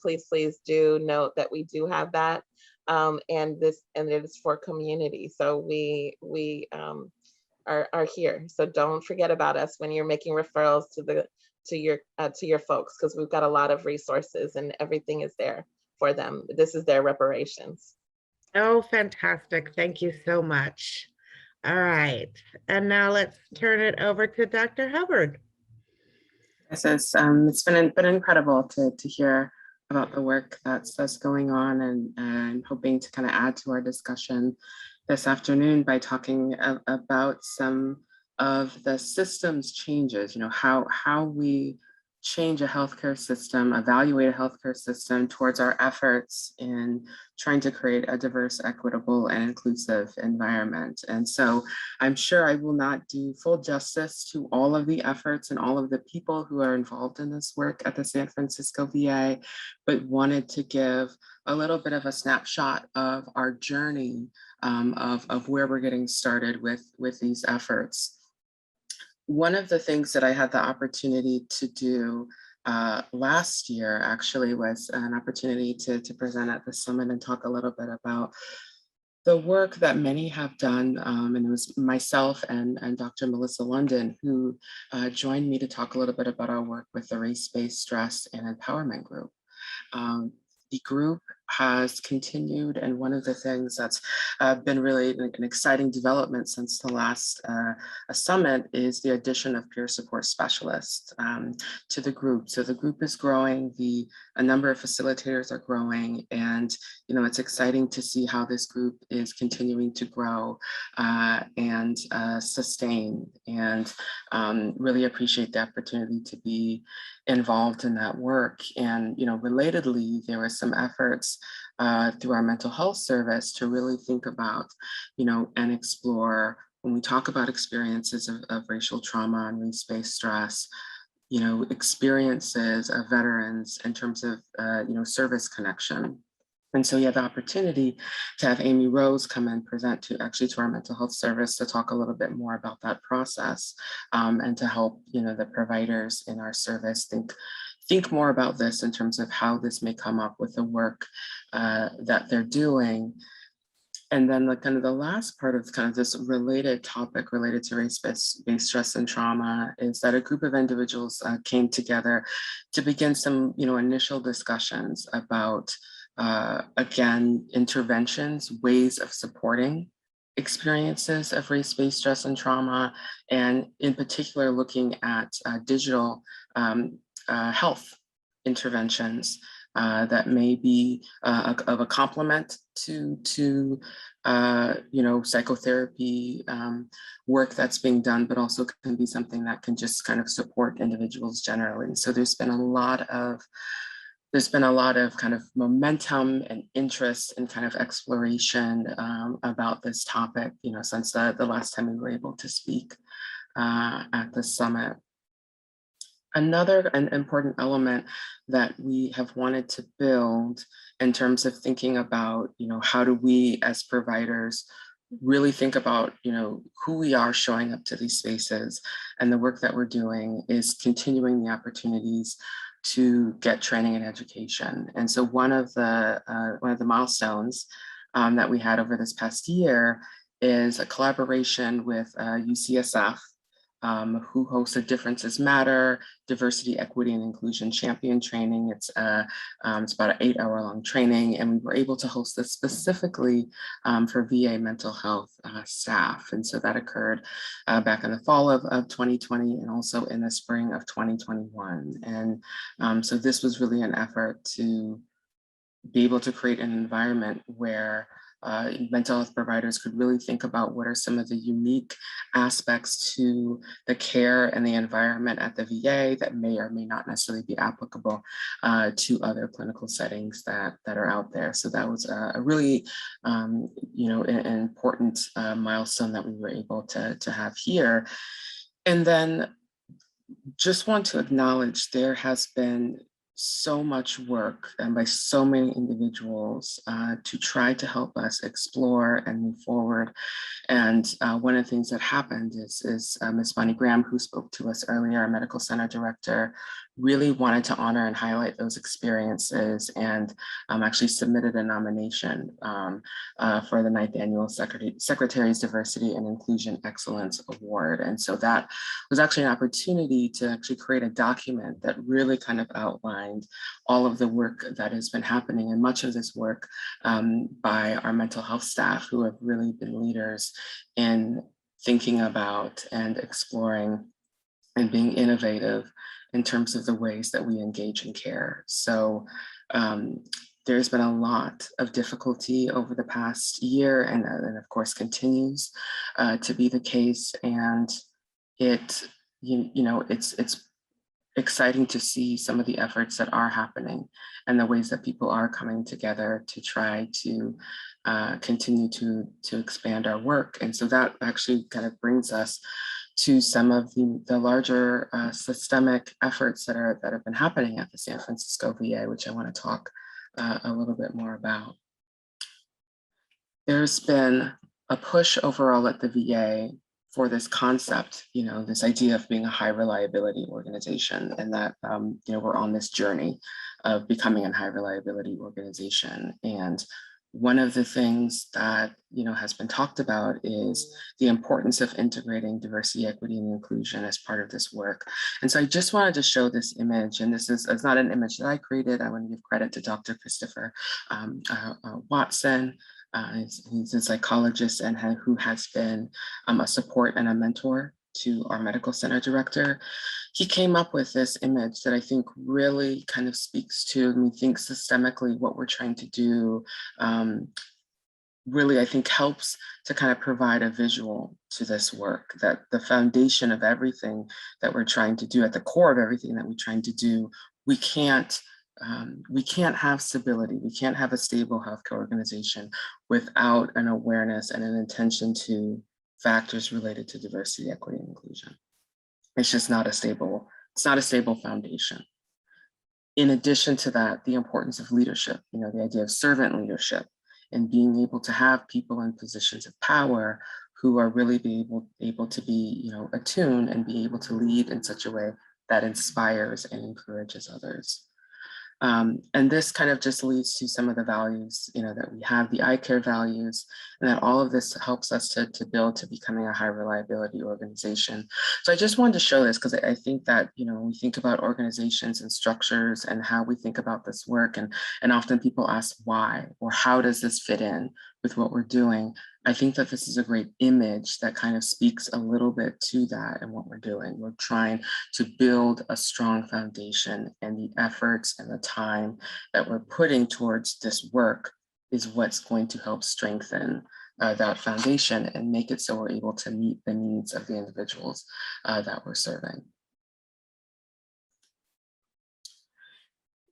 Speaker 10: do note that we do have that, and it is for community. So we are here. So don't forget about us when you're making referrals to your folks, because we've got a lot of resources and everything is there for them. This is their reparations.
Speaker 2: Oh, fantastic. Thank you so much. All right. And now let's turn it over to Dr. Hubbard.
Speaker 11: It's been incredible to hear about the work that's going on, and I'm hoping to kind of add to our discussion this afternoon by talking about some of the systems changes, how we change a healthcare system, evaluate a healthcare system towards our efforts in trying to create a diverse, equitable, and inclusive environment. And so I'm sure I will not do full justice to all of the efforts and all of the people who are involved in this work at the San Francisco VA, but wanted to give a little bit of a snapshot of our journey of where we're getting started with these efforts. One of the things that I had the opportunity to do last year actually was an opportunity to present at the summit and talk a little bit about the work that many have done. And it was myself and Dr. Melissa London who joined me to talk a little bit about our work with the Race-Based Stress and Empowerment Group. The group has continued, and one of the things that's been really an exciting development since the last summit is the addition of peer support specialists to the group. So the group is growing, a number of facilitators are growing, and it's exciting to see how this group is continuing to grow and sustain, and really appreciate the opportunity to be involved in that work. And relatedly, there were some efforts through our mental health service to really think about and explore, when we talk about experiences of racial trauma and race-based stress, experiences of veterans in terms of service connection. And so you had the opportunity to have Amy Rose come and present to our mental health service to talk a little bit more about that process and to help the providers in our service think more about this in terms of how this may come up with the work that they're doing. And then the last part of this related topic related to race-based stress and trauma is that a group of individuals came together to begin some initial discussions about again, interventions, ways of supporting experiences of race-based stress and trauma, and in particular looking at digital health interventions that may be of a complement to psychotherapy work that's being done, but also can be something that can just support individuals generally. So there's been a lot of momentum and interest and exploration about this topic, since the last time we were able to speak at the summit. Another important element that we have wanted to build in terms of thinking about, how do we as providers really think about, who we are showing up to these spaces, and the work that we're doing is continuing the opportunities to get training and education. And so one of the milestones that we had over this past year is a collaboration with UCSF, who hosted Differences Matter, Diversity, Equity, and Inclusion Champion Training. It's about an 8-hour-long training, and we were able to host this specifically for VA mental health staff. And so that occurred back in the fall of 2020 and also in the spring of 2021. And so this was really an effort to be able to create an environment where mental health providers could really think about what are some of the unique aspects to the care and the environment at the VA that may or may not necessarily be applicable to other clinical settings that are out there. So that was a really, an important milestone that we were able to have here. And then just want to acknowledge there has been so much work and by so many individuals to try to help us explore and move forward. And one of the things that happened is Ms. Bonnie Graham, who spoke to us earlier, our medical center director, really wanted to honor and highlight those experiences, and actually submitted a nomination for the 9th Annual Secretary's Diversity and Inclusion Excellence Award. And so that was actually an opportunity to actually create a document that really outlined all of the work that has been happening, and much of this work by our mental health staff, who have really been leaders in thinking about and exploring and being innovative in terms of the ways that we engage in care. So there's been a lot of difficulty over the past year, and of course continues to be the case. And it's exciting to see some of the efforts that are happening and the ways that people are coming together to try to continue to expand our work. And so that actually kind of brings us to some of the larger systemic efforts that have been happening at the San Francisco VA, which I want to talk a little bit more about. There's been a push overall at the VA for this concept, this idea of being a high reliability organization, and that we're on this journey of becoming a high reliability organization. And one of the things that has been talked about is the importance of integrating diversity, equity, and inclusion as part of this work. And so I just wanted to show this image, and it's not an image that I created. I want to give credit to Dr. Christopher Watson. He's a psychologist and who has been a support and a mentor to our medical center director. He came up with this image that I think really kind of speaks to, and we think systemically what we're trying to do, really I think helps to kind of provide a visual to this work, that the foundation of everything that we're trying to do, at the core of everything that we're trying to do, we can't have stability. We can't have a stable healthcare organization without an awareness and an intention to factors related to diversity, equity, and inclusion. It's just not a stable foundation. In addition to that, the importance of leadership, the idea of servant leadership and being able to have people in positions of power who are really able to be, attuned and be able to lead in such a way that inspires and encourages others. And this kind of just leads to some of the values, that we have, the iCare values, and that all of this helps us to build to becoming a high reliability organization. So I just wanted to show this because I think that, when we think about organizations and structures and how we think about this work, and often people ask why, or how does this fit in with what we're doing? I think that this is a great image that kind of speaks a little bit to that and what we're doing. We're trying to build a strong foundation, and the efforts and the time that we're putting towards this work is what's going to help strengthen that foundation and make it so we're able to meet the needs of the individuals that we're serving.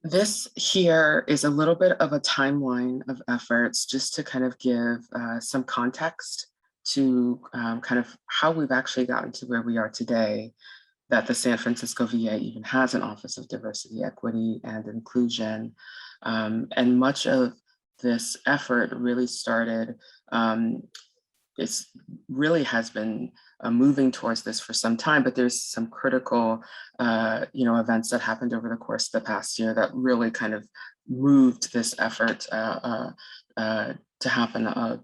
Speaker 11: This here is a little bit of a timeline of efforts just to kind of give some context to kind of how we've actually gotten to where we are today, that the San Francisco VA even has an Office of Diversity, Equity, and Inclusion. And much of this effort really started, it really has been moving towards this for some time, but there's some critical events that happened over the course of the past year that really kind of moved this effort to happen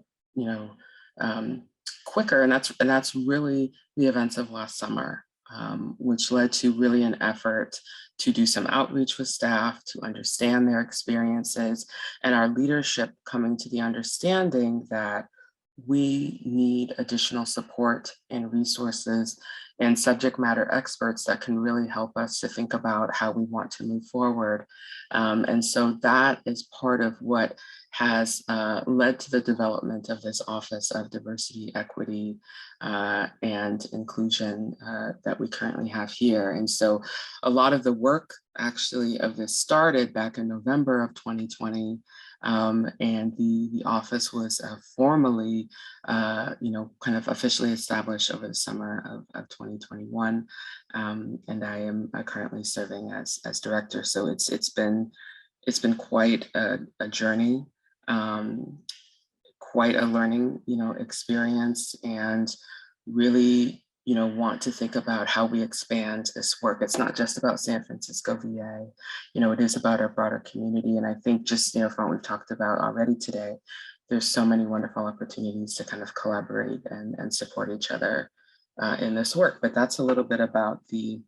Speaker 11: quicker, and that's really the events of last summer, which led to really an effort to do some outreach with staff, to understand their experiences, and our leadership coming to the understanding that we need additional support and resources and subject matter experts that can really help us to think about how we want to move forward. And so that is part of what has led to the development of this Office of Diversity, Equity, and Inclusion that we currently have here. And so a lot of the work actually of this started back in November of 2020. And the office was formally, kind of officially established over the summer of 2021. And I am currently serving as director. So it's been quite a journey, quite a learning, experience, and really, want to think about how we expand this work. It's not just about San Francisco VA, it is about our broader community. And I think just, from what we've talked about already today, there's so many wonderful opportunities to kind of collaborate and support each other in this work. But that's a little bit about the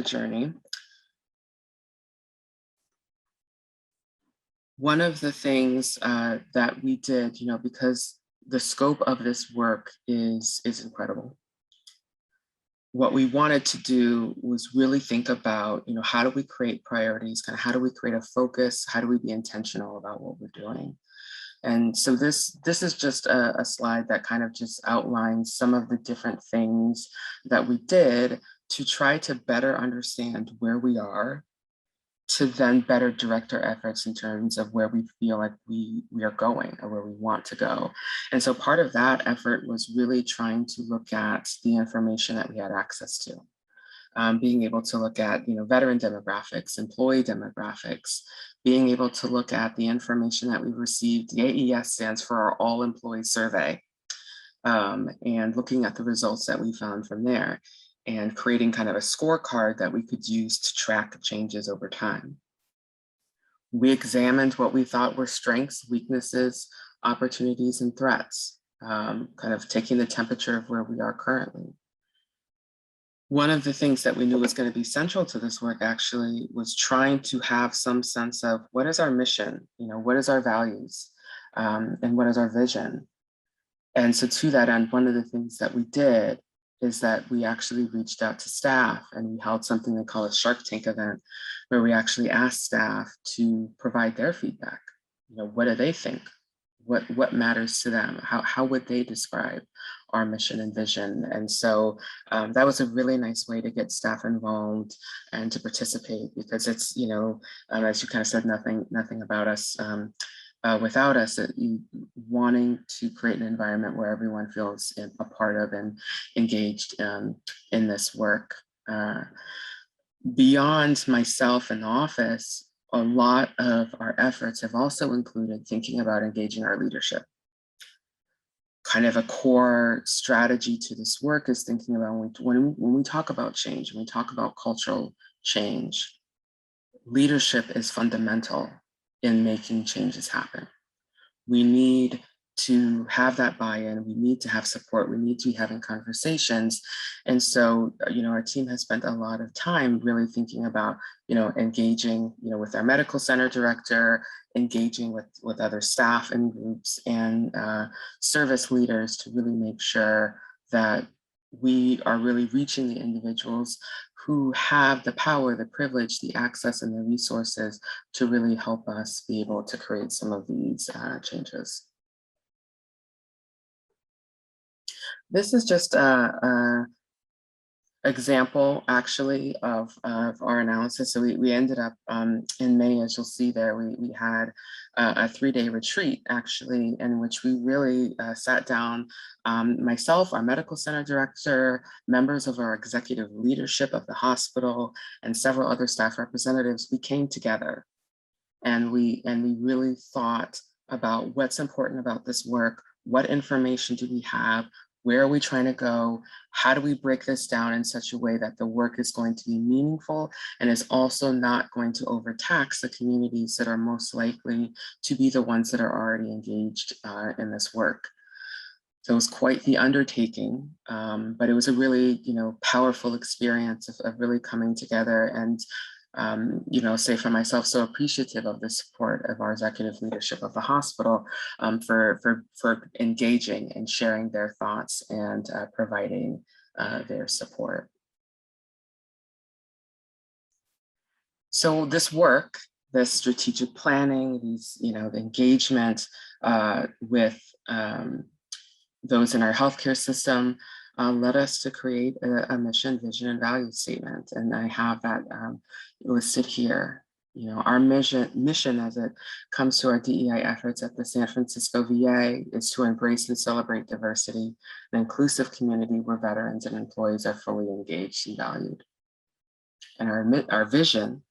Speaker 11: journey. One of the things that we did, because the scope of this work is incredible. What we wanted to do was really think about, how do we create priorities, kind of how do we create a focus, how do we be intentional about what we're doing? And so this is just a slide that kind of just outlines some of the different things that we did to try to better understand where we are, to then better direct our efforts in terms of where we feel like we are going or where we want to go. And so part of that effort was really trying to look at the information that we had access to. Being able to look at, veteran demographics, employee demographics, being able to look at the information that we received. The AES stands for our All Employee Survey, and looking at the results that we found from there and creating kind of a scorecard that we could use to track changes over time. We examined what we thought were strengths, weaknesses, opportunities, and threats, kind of taking the temperature of where we are currently. One of the things that we knew was going to be central to this work actually was trying to have some sense of what is our mission, what is our values, and what is our vision. And so to that end, one of the things that we did is that we actually reached out to staff and we held something they call a Shark Tank event, where we actually asked staff to provide their feedback. What do they think? What matters to them? How would they describe our mission and vision? And so that was a really nice way to get staff involved and to participate, because it's, as you kind of said, nothing about us without us, wanting to create an environment where everyone feels a part of and engaged in this work. Beyond myself in the office, a lot of our efforts have also included thinking about engaging our leadership. Kind of a core strategy to this work is thinking about when we talk about change, when we talk about cultural change, leadership is fundamental in making changes happen. We need to have that buy-in, we need to have support, we need to be having conversations. And so, our team has spent a lot of time really thinking about, engaging, with our medical center director, engaging with other staff and groups and service leaders to really make sure that we are really reaching the individuals who have the power, the privilege, the access, and the resources to really help us be able to create some of these changes. This is just an example, actually, of our analysis. So we ended up in May, as you'll see there, we had a 3-day retreat, actually, in which we really sat down, myself, our medical center director, members of our executive leadership of the hospital, and several other staff representatives. We came together and we really thought about what's important about this work, what information do we have, where are we trying to go? How do we break this down in such a way that the work is going to be meaningful and is also not going to overtax the communities that are most likely to be the ones that are already engaged in this work? So it was quite the undertaking, but it was a really, powerful experience of really coming together and, say for myself, so appreciative of the support of our executive leadership of the hospital for engaging and sharing their thoughts and providing their support. So this work, this strategic planning, these, the engagement with those in our healthcare system led us to create a mission, vision, and value statement. And I have that listed here. Our mission as it comes to our DEI efforts at the San Francisco VA is to embrace and celebrate diversity, an inclusive community where veterans and employees are fully engaged and valued. And our vision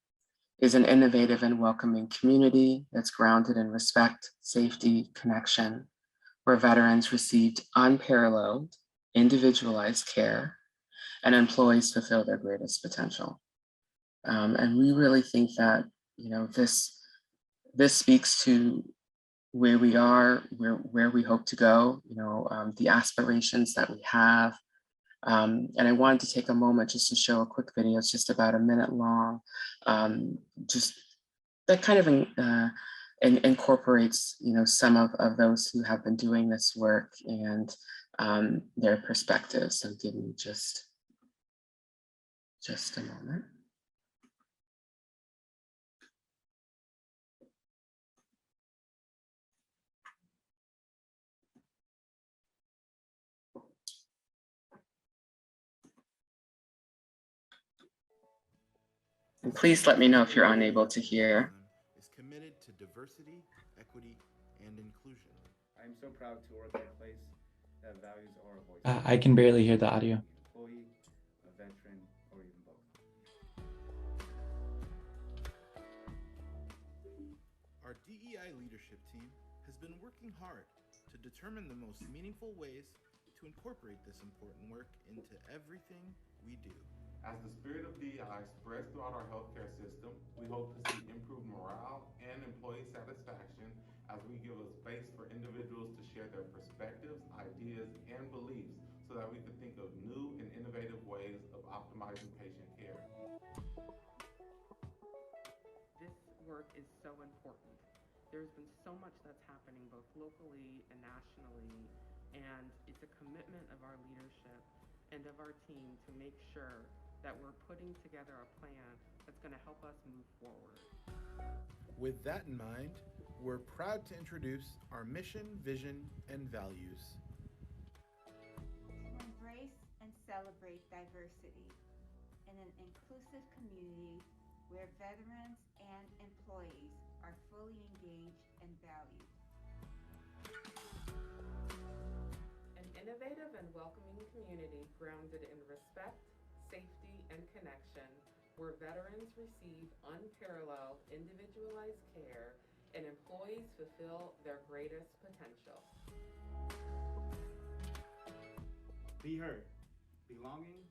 Speaker 11: is an innovative and welcoming community that's grounded in respect, safety, connection, where veterans received unparalleled, individualized care, and employees fulfill their greatest potential. And we really think that, this speaks to where we are, where we hope to go, the aspirations that we have. And I wanted to take a moment just to show a quick video. It's just about a minute long, just that kind of incorporates, some of those who have been doing this work and their perspectives. So give me just a moment. And please let me know if you're unable to hear.
Speaker 12: Is committed to diversity, equity, and inclusion.
Speaker 13: I am so proud to work at a place that values our voices.
Speaker 4: I can barely hear the audio.
Speaker 13: Employee, a veteran, or even both.
Speaker 12: Our DEI leadership team has been working hard to determine the most meaningful ways to incorporate this important work into everything we do.
Speaker 14: As the spirit of DEI spreads throughout our healthcare system, we hope to see improved morale and employee satisfaction as we give a space for individuals to share their perspectives, ideas, and beliefs so that we can think of new and innovative ways of optimizing patient care.
Speaker 15: This work is so important. There's been so much that's happening both locally and nationally, and it's a commitment of our leadership and of our team to make sure that we're putting together a plan that's going to help us move forward.
Speaker 12: With that in mind, we're proud to introduce our mission, vision, and values.
Speaker 16: To embrace and celebrate diversity in an inclusive community where veterans and employees are fully engaged and valued.
Speaker 15: An innovative and welcoming community grounded in respect, safety, and connection, where veterans receive unparalleled individualized care and employees fulfill their greatest potential.
Speaker 13: Be heard, belonging,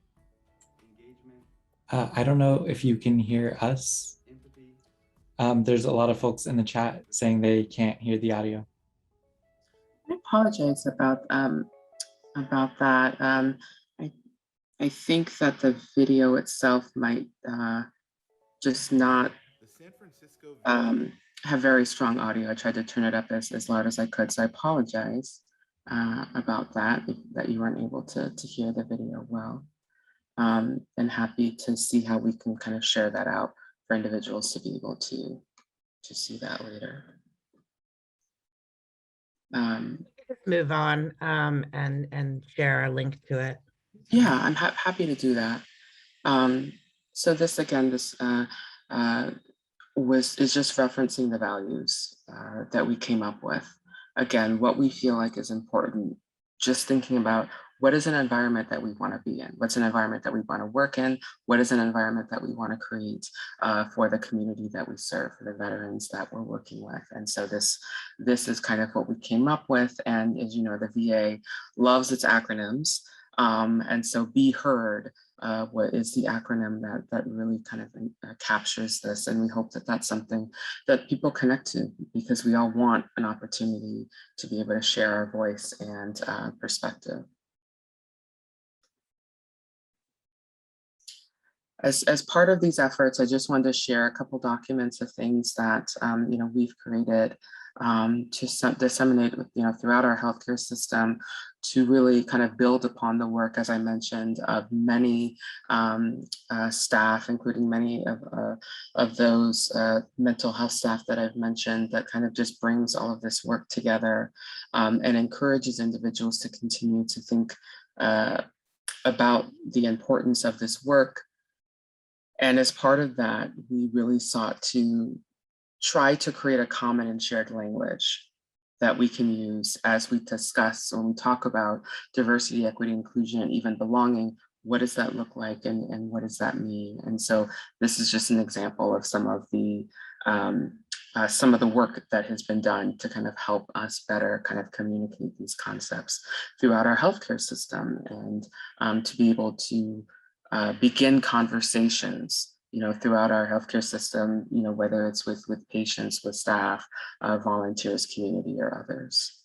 Speaker 13: engagement.
Speaker 4: I don't know if you can hear us.
Speaker 13: Empathy.
Speaker 4: There's a lot of folks in the chat saying they can't hear the audio.
Speaker 11: I apologize about that. I think that the video itself might just not have very strong audio. I tried to turn it up as loud as I could, so I apologize about that you weren't able to hear the video well. And happy to see how we can kind of share that out for individuals to be able to see that later.
Speaker 2: Let's move on and share a link to it.
Speaker 11: Yeah, I'm happy to do that. So this again, is just referencing the values that we came up with. Again, what we feel like is important, just thinking about what is an environment that we want to be in? What's an environment that we want to work in? What is an environment that we want to create for the community that we serve, for the veterans that we're working with? And so this is kind of what we came up with. And as you know, the VA loves its acronyms. And so Be Heard what is the acronym that really kind of captures this. And we hope that that's something that people connect to, because we all want an opportunity to be able to share our voice and perspective. As part of these efforts, I just wanted to share a couple documents of things that we've created to disseminate throughout our healthcare system, to really kind of build upon the work, as I mentioned, of many staff, including many of those mental health staff that I've mentioned, that kind of just brings all of this work together and encourages individuals to continue to think about the importance of this work. And as part of that, we really sought to try to create a common and shared language that we can use as we discuss, when we talk about diversity, equity, inclusion, and even belonging. What does that look like, and what does that mean? And so this is just an example of some of the work that has been done to kind of help us better kind of communicate these concepts throughout our healthcare system, and to be able to begin conversations throughout our healthcare system, whether it's with patients, with staff, volunteers, community, or others.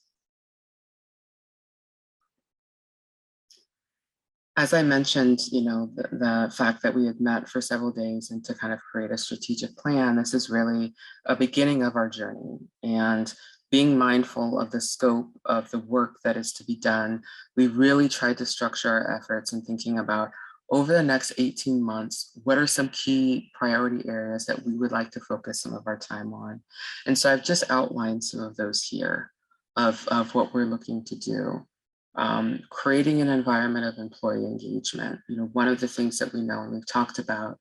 Speaker 11: As I mentioned, the fact that we had met for several days and to kind of create a strategic plan, this is really a beginning of our journey. And being mindful of the scope of the work that is to be done, we really tried to structure our efforts in thinking about, over the next 18 months, what are some key priority areas that we would like to focus some of our time on? And so I've just outlined some of those here of what we're looking to do. Creating an environment of employee engagement. One of the things that we know and we've talked about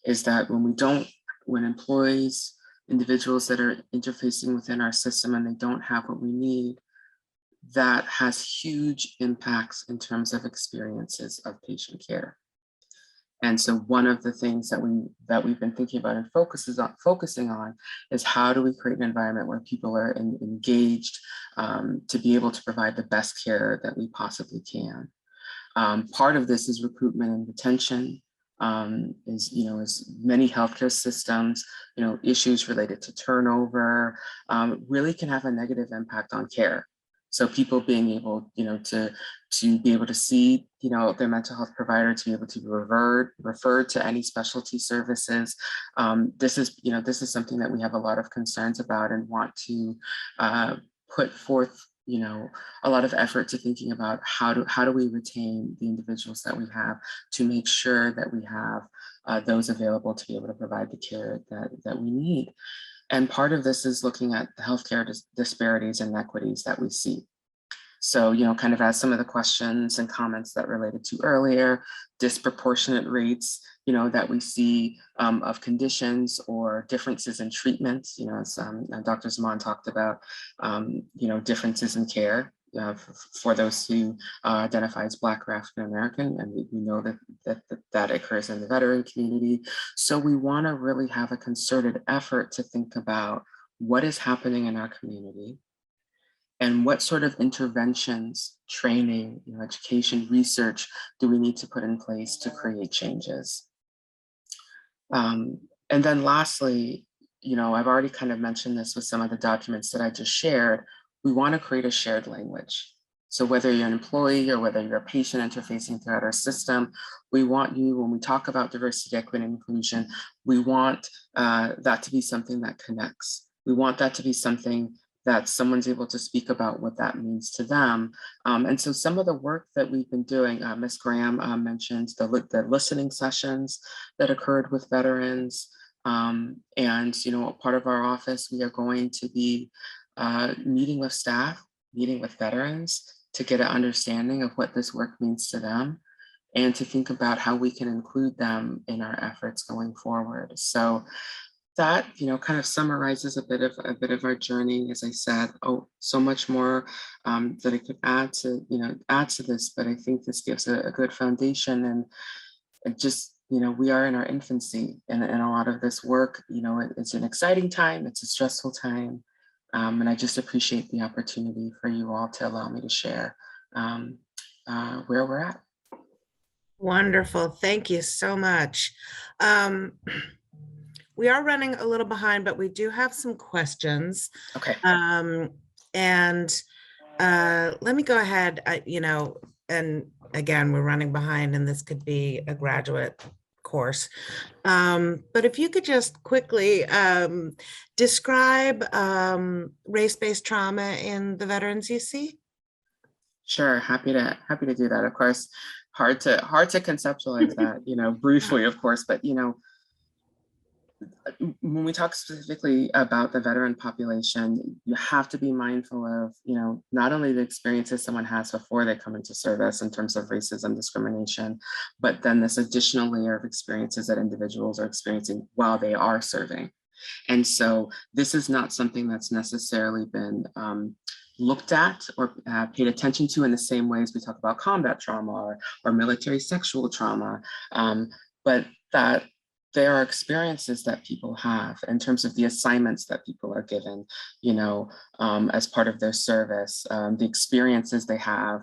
Speaker 11: is that when employees, individuals that are interfacing within our system and they don't have what we need, that has huge impacts in terms of experiences of patient care. And so one of the things that we've been thinking about and focusing on is how do we create an environment where people are engaged to be able to provide the best care that we possibly can. Part of this is recruitment and retention. As many healthcare systems, issues related to turnover really can have a negative impact on care. So people being able, to be able to see, their mental health provider, to be able to be referred to any specialty services. This is something that we have a lot of concerns about and want to put forth, a lot of effort to thinking about how do we retain the individuals that we have to make sure that we have those available to be able to provide the care that we need. And part of this is looking at the healthcare disparities and inequities that we see. So, kind of as some of the questions and comments that related to earlier, disproportionate rates, that we see of conditions or differences in treatments, as Dr. Zaman talked about, differences in care for those who identify as Black or African American, and we know that occurs in the veteran community. So we want to really have a concerted effort to think about what is happening in our community and what sort of interventions, training, education, research do we need to put in place to create changes. And then lastly, I've already kind of mentioned this with some of the documents that I just shared. We want to create a shared language. So whether you're an employee or whether you're a patient interfacing throughout our system, we want you, when we talk about diversity, equity, and inclusion, we want that to be something that connects. We want that to be something that someone's able to speak about what that means to them. And so some of the work that we've been doing, Ms. Graham mentioned the listening sessions that occurred with veterans. And, part of our office, we are going to be meeting with staff, meeting with veterans to get an understanding of what this work means to them and to think about how we can include them in our efforts going forward. So that, kind of summarizes a bit of our journey. As I said, so much more that I could add to this, but I think this gives a good foundation and just, we are in our infancy and a lot of this work, it's an exciting time, it's a stressful time. And I just appreciate the opportunity for you all to allow me to share where we're at.
Speaker 2: Wonderful. Thank you so much. We are running a little behind, but we do have some questions.
Speaker 11: Okay.
Speaker 2: And let me go ahead, and again, we're running behind and this could be a graduate course. But if you could just quickly describe race-based trauma in the veterans you see.
Speaker 11: Sure, happy to do that. Of course, hard to conceptualize that, briefly, of course, but when we talk specifically about the veteran population, you have to be mindful of, not only the experiences someone has before they come into service in terms of racism, discrimination, but then this additional layer of experiences that individuals are experiencing while they are serving. And so this is not something that's necessarily been looked at or paid attention to in the same way as we talk about combat trauma or military sexual trauma, but that there are experiences that people have in terms of the assignments that people are given, as part of their service, the experiences they have,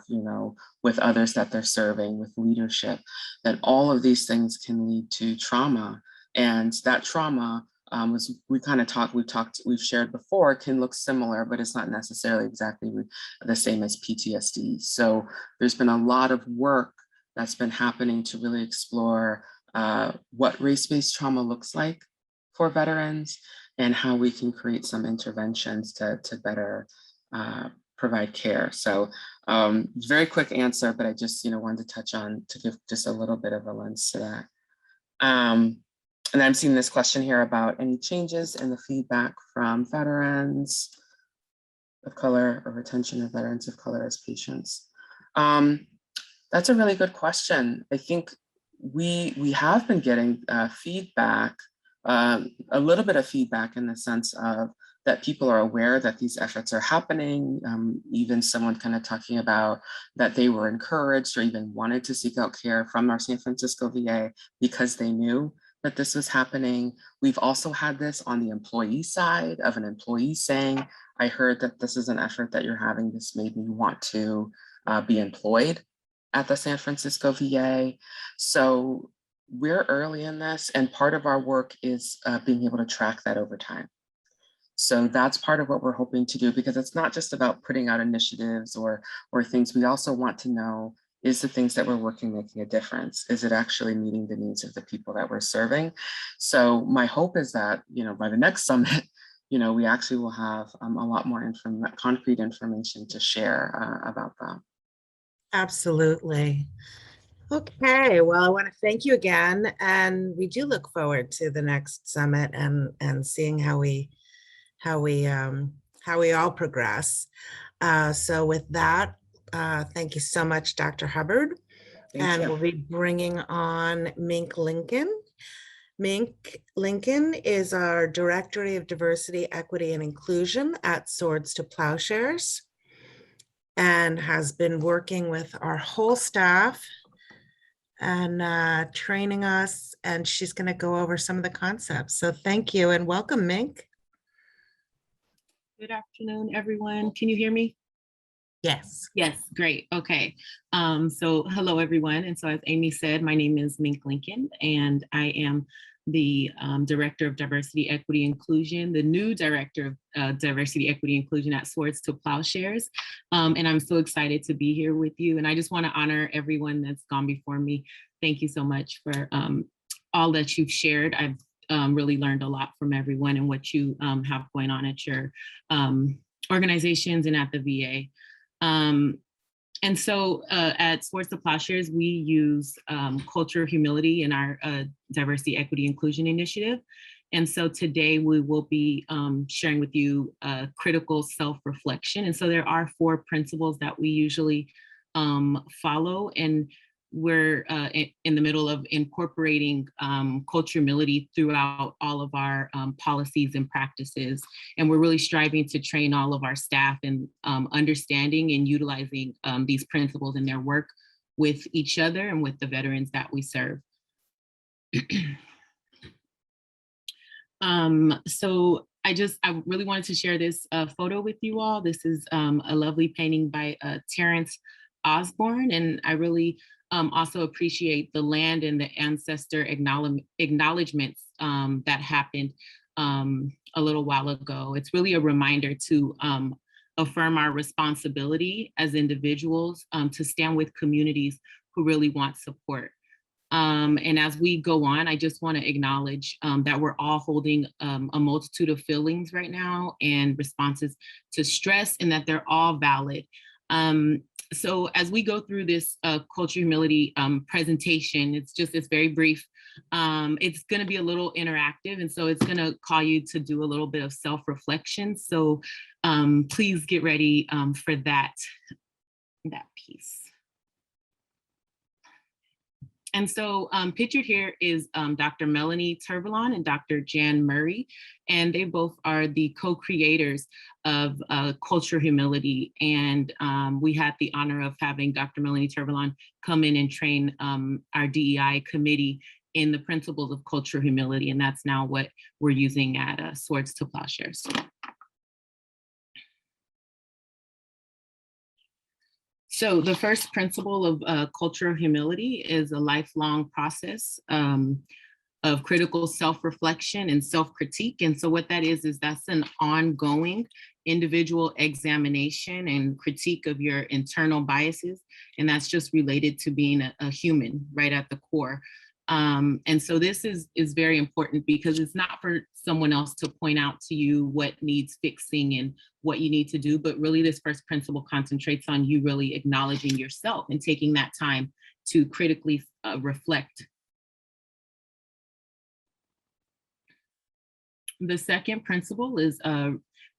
Speaker 11: with others that they're serving, with leadership, that all of these things can lead to trauma. And that trauma, as we've shared before, can look similar, but it's not necessarily exactly the same as PTSD. So there's been a lot of work that's been happening to really explore what race-based trauma looks like for veterans and how we can create some interventions to better provide care. So very quick answer, but I just wanted to touch on to give just a little bit of a lens to that. And I'm seeing this question here about any changes in the feedback from veterans of color or retention of veterans of color as patients. That's a really good question. I think we have been getting feedback, a little bit of feedback in the sense of that people are aware that these efforts are happening. Even someone kind of talking about that they were encouraged or even wanted to seek out care from our San Francisco VA because they knew that this was happening. We've also had this on the employee side of an employee saying, I heard that this is an effort that you're having. This made me want to be employed at the San Francisco VA. So we're early in this, and part of our work is being able to track that over time. So that's part of what we're hoping to do, because it's not just about putting out initiatives or things. We also want to know, is the things that we're working making a difference? Is it actually meeting the needs of the people that we're serving? So my hope is that, by the next summit, we actually will have a lot more concrete information to share about that.
Speaker 2: Absolutely. Okay, well, I want to thank you again, and we do look forward to the next summit and seeing how we all progress. So with that, thank you so much, Dr. Hubbard.
Speaker 1: Thank you.
Speaker 2: We'll be bringing on Mink Lincoln. Mink Lincoln is our Director of Diversity, Equity, and Inclusion at Swords to Plowshares, and has been working with our whole staff and training us, and she's going to go over some of the concepts. So thank you and welcome, Mink.
Speaker 17: Good afternoon, everyone. Can you hear me?
Speaker 2: Yes.
Speaker 17: Yes, great. Okay. So hello, everyone. And so as Amy said, my name is Mink Lincoln, and I am the Director of Diversity, Equity, Inclusion, the new Director of Diversity, Equity, Inclusion at Swords to Plowshares. And I'm so excited to be here with you. And I just want to honor everyone that's gone before me. Thank you so much for all that you've shared. I've really learned a lot from everyone and what you have going on at your organizations and at the VA. And so at Swords to Plowshares, we use culture of humility in our diversity, equity, inclusion initiative. And so today we will be sharing with you critical self-reflection. And so there are 4 principles that we usually follow, and we're in the middle of incorporating culture humility throughout all of our policies and practices. And we're really striving to train all of our staff in understanding and utilizing these principles in their work with each other and with the veterans that we serve. So I really wanted to share this photo with you all. This is a lovely painting by Terrence Osborne, and I really also appreciate the land and the ancestor acknowledgements that happened a little while ago. It's really a reminder to affirm our responsibility as individuals to stand with communities who really want support. And as we go on, I just want to acknowledge that we're all holding a multitude of feelings right now and responses to stress, and that they're all valid. So as we go through this culture humility presentation, it's very brief. It's going to be a little interactive, and so it's going to call you to do a little bit of self-reflection. So please get ready for that piece. And so pictured here is Dr. Melanie Turvalon and Dr. Jan Murray, and they both are the co-creators of Culture Humility. And we had the honor of having Dr. Melanie Turvalon come in and train our DEI committee in the principles of culture humility. And that's now what we're using at Swords to Plowshares. So the first principle of cultural humility is a lifelong process of critical self-reflection and self-critique. And so what that is that's an ongoing individual examination and critique of your internal biases. And that's just related to being a human right at the core. And so this is very important, because it's not for someone else to point out to you what needs fixing and what you need to do, but really this first principle concentrates on you really acknowledging yourself and taking that time to critically reflect. The second principle is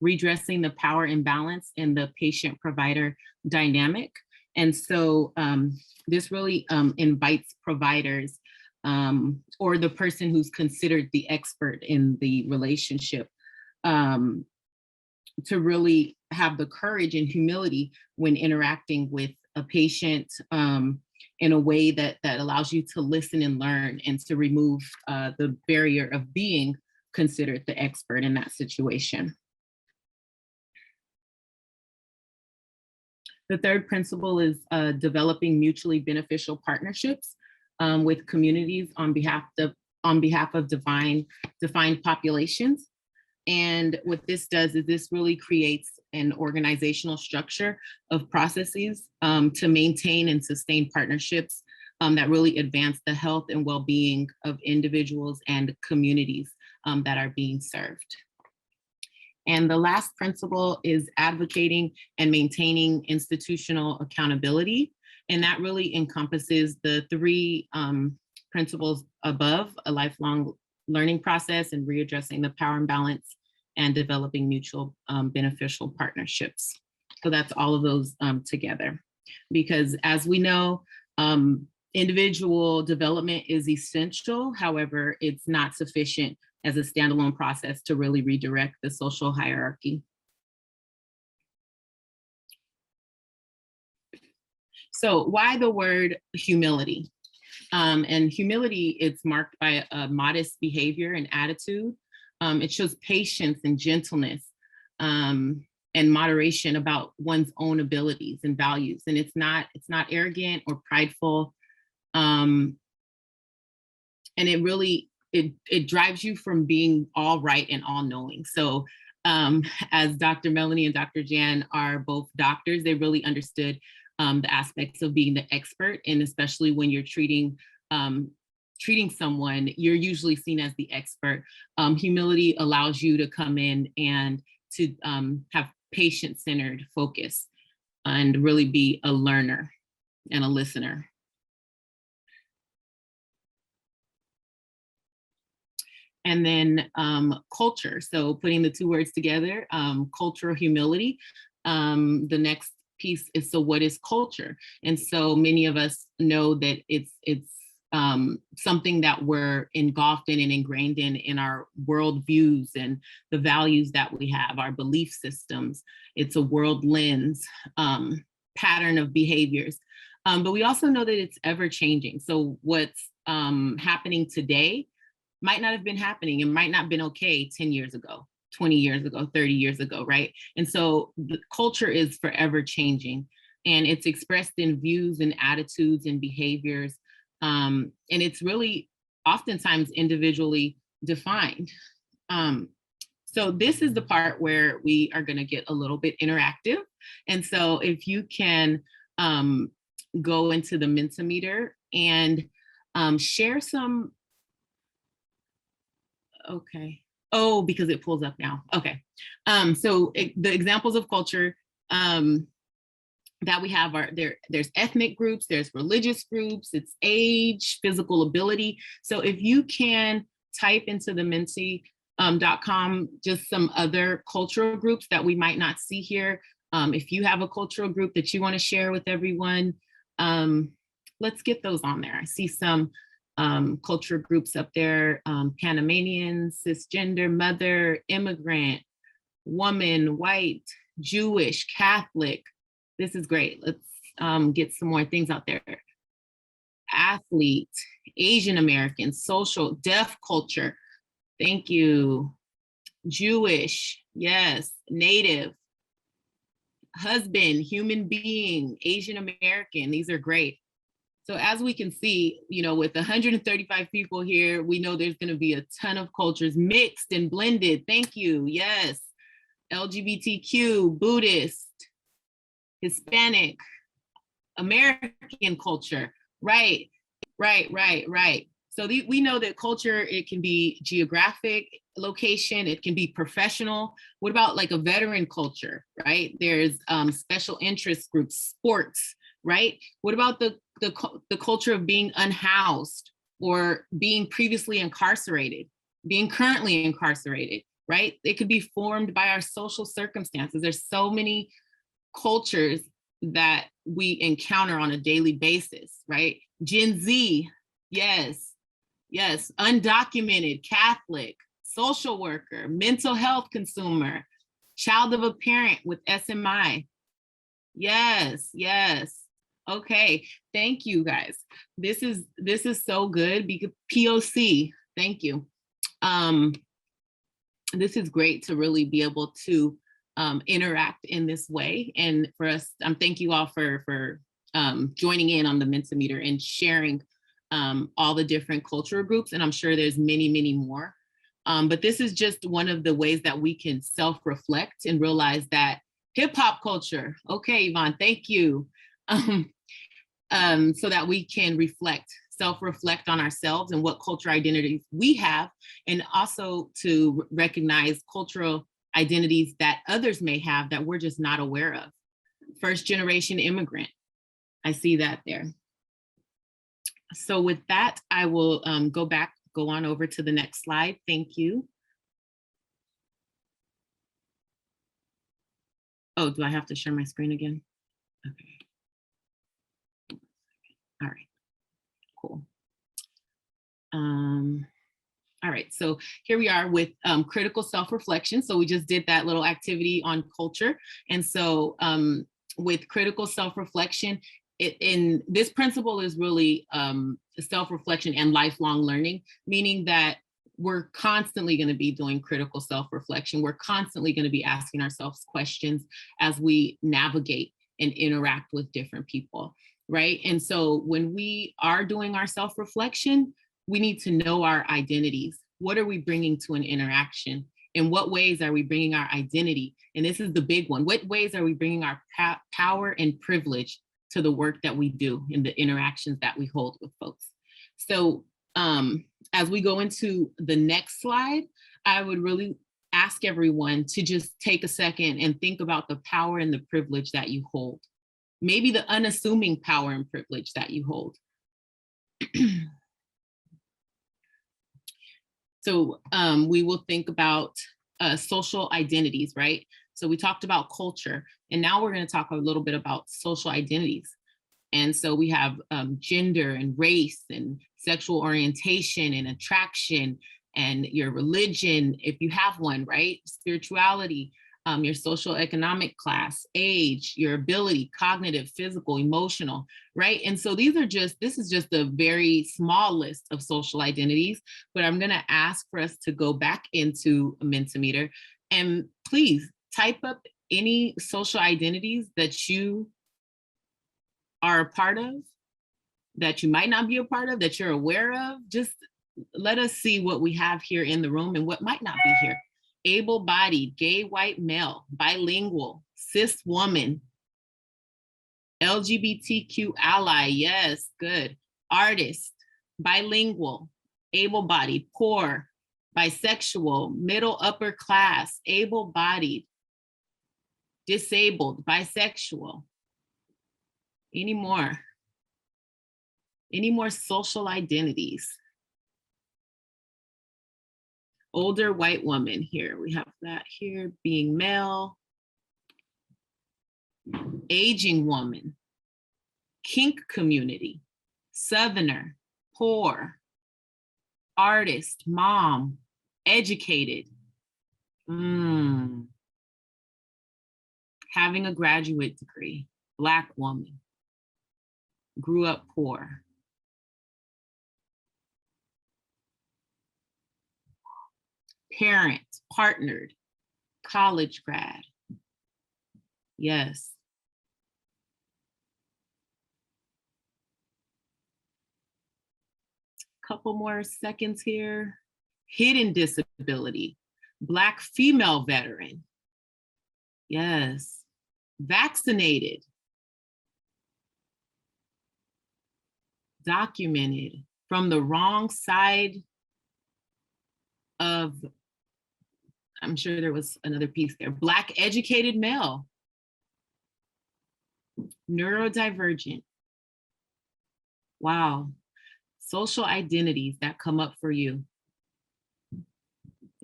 Speaker 17: redressing the power imbalance in the patient-provider dynamic. And so this really invites providers or the person who's considered the expert in the relationship, to really have the courage and humility when interacting with a patient, in a way that allows you to listen and learn, and to remove the barrier of being considered the expert in that situation. The third principle is developing mutually beneficial partnerships with communities on behalf of defined populations. And what this does is this really creates an organizational structure of processes to maintain and sustain partnerships that really advance the health and well-being of individuals and communities that are being served. And the last principle is advocating and maintaining institutional accountability. And that really encompasses the three principles above: a lifelong learning process, and readdressing the power imbalance, and developing mutual beneficial partnerships. So that's all of those together. Because as we know, individual development is essential. However, it's not sufficient as a standalone process to really redirect the social hierarchy. So why the word humility? And humility, it's marked by a modest behavior and attitude. It shows patience and gentleness, and moderation about one's own abilities and values. And it's not arrogant or prideful. And it really, it drives you from being all right and all knowing. So as Dr. Melanie and Dr. Jan are both doctors, they really understood the aspects of being the expert. And especially when you're treating someone, you're usually seen as the expert. Humility allows you to come in and to have patient-centered focus and really be a learner and a listener. And then culture. So putting the two words together, cultural humility. The next piece is, so what is culture? And so many of us know that it's something that we're engulfed in and ingrained in our worldviews and the values that we have, our belief systems. It's a world lens, pattern of behaviors. But we also know that it's ever changing. So what's happening today might not have been happening. It might not have been okay 10 years ago, 20 years ago, 30 years ago, right? And so the culture is forever changing, and it's expressed in views and attitudes and behaviors. And it's really oftentimes individually defined. So this is the part where we are going to get a little bit interactive. And so if you can go into the Mentimeter and share some. Okay. Oh, because it pulls up now. Okay. So the examples of culture that we have are there's ethnic groups, there's religious groups, it's age, physical ability. So if you can type into the Menti.com just some other cultural groups that we might not see here. If you have a cultural group that you want to share with everyone, let's get those on there. I see some culture groups up there: Panamanian, cisgender, mother, immigrant, woman, white, Jewish, Catholic. This is great. Let's get some more things out there. Athlete, Asian American, social, deaf culture. Thank you. Jewish, yes. Native, husband, human being, Asian American. These are great. So as we can see, you know, with 135 people here, we know there's going to be a ton of cultures mixed and blended. Thank you. Yes. LGBTQ, Buddhist, Hispanic, American culture. Right. So we know that culture, it can be geographic location, it can be professional. What about like a veteran culture, right? There's special interest groups, sports, right? What about the culture of being unhoused or being previously incarcerated, being currently incarcerated, right? It could be formed by our social circumstances. There's so many cultures that we encounter on a daily basis, right? Gen Z, yes. Yes, undocumented, Catholic, social worker, mental health consumer, child of a parent with SMI. Yes, yes. Okay, thank you guys. This is so good because POC, thank you. This is great to really be able to interact in this way. And for us, thank you all for joining in on the Mentimeter and sharing all the different cultural groups. And I'm sure there's many, many more. But this is just one of the ways that we can self-reflect and realize that hip hop culture, okay, Yvonne, thank you. So that we can self-reflect on ourselves and what cultural identities we have, and also to recognize cultural identities that others may have that we're just not aware of. First generation immigrant, I see that there. So with that, I will go on over to the next slide. Thank you. Oh, do I have to share my screen again? Okay. All right, cool. All right, so here we are with critical self-reflection. So we just did that little activity on culture. And so with critical self-reflection, in this principle is really self-reflection and lifelong learning, meaning that we're constantly going to be doing critical self-reflection. We're constantly going to be asking ourselves questions as we navigate and interact with different people, right? And so when we are doing our self-reflection, we need to know our identities. What are we bringing to an interaction? In what ways are we bringing our identity? And this is the big one. What ways are we bringing our power and privilege to the work that we do in the interactions that we hold with folks? So as we go into the next slide, I would really ask everyone to just take a second and think about the power and the privilege that you hold. Maybe the unassuming power and privilege that you hold. So we will think about social identities, right? So we talked about culture, and now we're going to talk a little bit about social identities. And so we have gender and race and sexual orientation and attraction and your religion, if you have one, right? Spirituality, your social economic class, age, your ability, cognitive, physical, emotional, right? And so this is just a very small list of social identities, but I'm gonna ask for us to go back into a Mentimeter and please type up any social identities that you are a part of, that you might not be a part of, that you're aware of. Just let us see what we have here in the room and what might not be here. Able-bodied, gay white male, bilingual, cis woman, LGBTQ ally, yes, good. Artist, bilingual, able-bodied, poor, bisexual, middle upper class, able-bodied, disabled, bisexual. Any more? Any more social identities? Older white woman here, we have that here, being male. Aging woman, kink community, Southerner, poor, artist, mom, educated. Having a graduate degree, Black woman, grew up poor. Parent, partnered, college grad. Yes. Couple more seconds here. Hidden disability, Black female veteran. Yes. Vaccinated. Documented, from the wrong side of, I'm sure there was another piece there. Black educated male. Neurodivergent. Wow. Social identities that come up for you.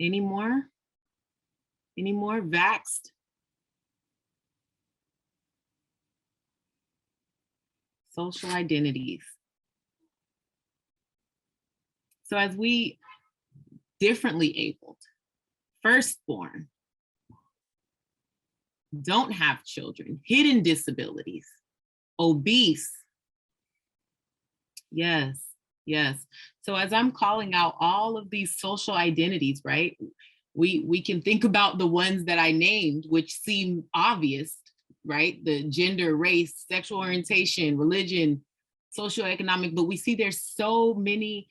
Speaker 17: Any more? Any more? Vaxxed. Social identities. So as we differently abled, firstborn, don't have children, hidden disabilities, obese. Yes, yes. So as I'm calling out all of these social identities, right? We can think about the ones that I named, which seem obvious, right? The gender, race, sexual orientation, religion, socioeconomic, but we see there's so many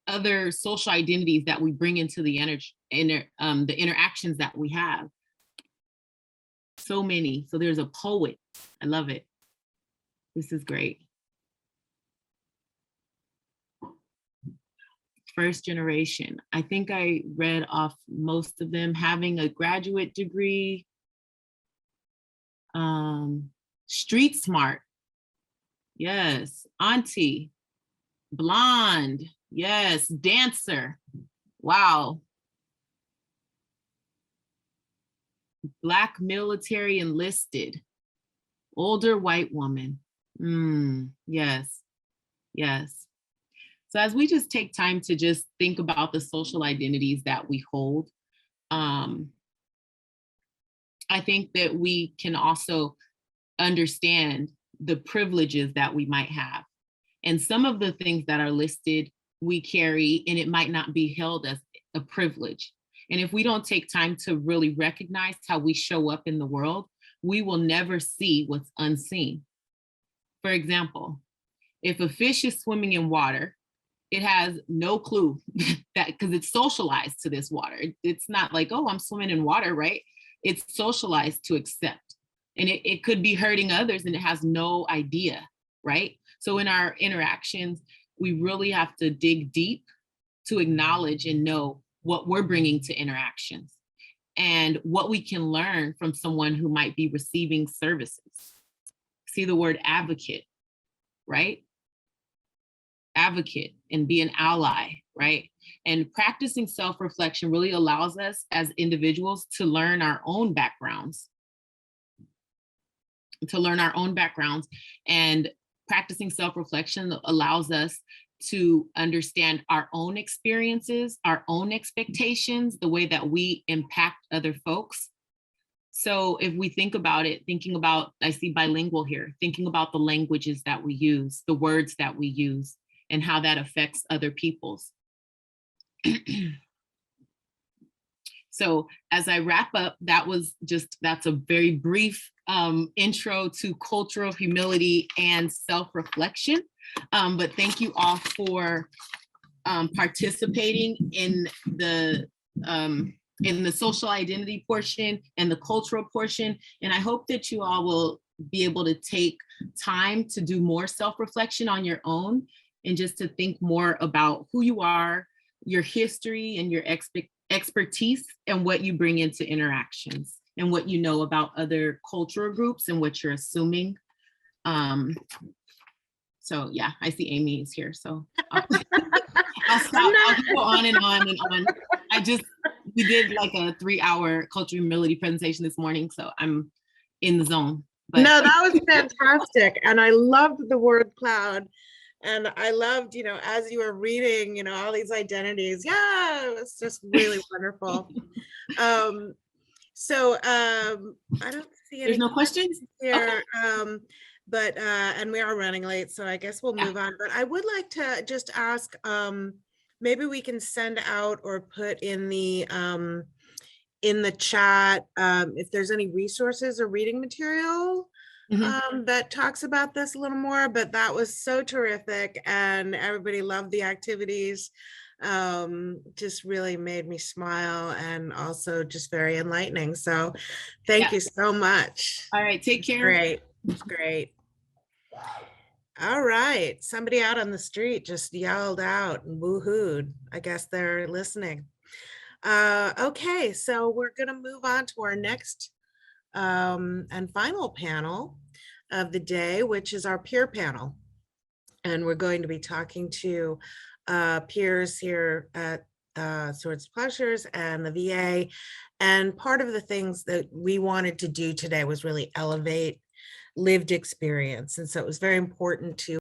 Speaker 17: other social identities that we bring into the the interactions that we have. So many. So there's a poet. I love it. This is great. First generation. I think I read off most of them. Having a graduate degree. Street smart. Yes. Auntie. Blonde. Yes. Dancer. Wow. Black military enlisted. Older white woman. Yes. Yes. So as we just take time to just think about the social identities that we hold, I think that we can also understand the privileges that we might have. And some of the things that are listed, we carry, and it might not be held as a privilege. And if we don't take time to really recognize how we show up in the world, we will never see what's unseen. For example, if a fish is swimming in water, it has no clue that, because it's socialized to this water. It's not like, oh, I'm swimming in water, right? It's socialized to accept. And it could be hurting others and it has no idea, right? So in our interactions, we really have to dig deep to acknowledge and know what we're bringing to interactions and what we can learn from someone who might be receiving services. See the word advocate, right? Advocate and be an ally, right? And practicing self-reflection really allows us as individuals to learn our own backgrounds, and practicing self-reflection allows us to understand our own experiences, our own expectations, the way that we impact other folks. So if we think about it, thinking about, I see bilingual here, thinking about the languages that we use, the words that we use, and how that affects other people's. So as I wrap up, that's a very brief intro to cultural humility and self-reflection. But thank you all for participating in the social identity portion and the cultural portion. And I hope that you all will be able to take time to do more self-reflection on your own and just to think more about who you are, your history and your expertise and what you bring into interactions and what you know about other cultural groups and what you're assuming. So yeah, I see Amy is here, so I'll stop. I'll go on and on and on. We did like a 3-hour cultural humility presentation this morning, so I'm in the zone. But
Speaker 2: no, that was fantastic. And I loved the word cloud. And I loved, as you were reading, all these identities. Yeah, it was just really wonderful. So I don't see any.
Speaker 17: There's no questions
Speaker 2: here. Okay. And we are running late, so I guess we'll move on. But I would like to just ask, maybe we can send out or put in the chat if there's any resources or reading material that talks about this a little more. But that was so terrific, and everybody loved the activities. Just really made me smile, and also just very enlightening. So thank you so much.
Speaker 17: All right, take care.
Speaker 2: Great. Great. All right. Somebody out on the street just yelled out and woohooed. I guess they're listening. Okay, so we're going to move on to our next and final panel of the day, which is our peer panel. And we're going to be talking to peers here at Swords, Plowshares and the VA. And part of the things that we wanted to do today was really elevate lived experience. And so it was very important to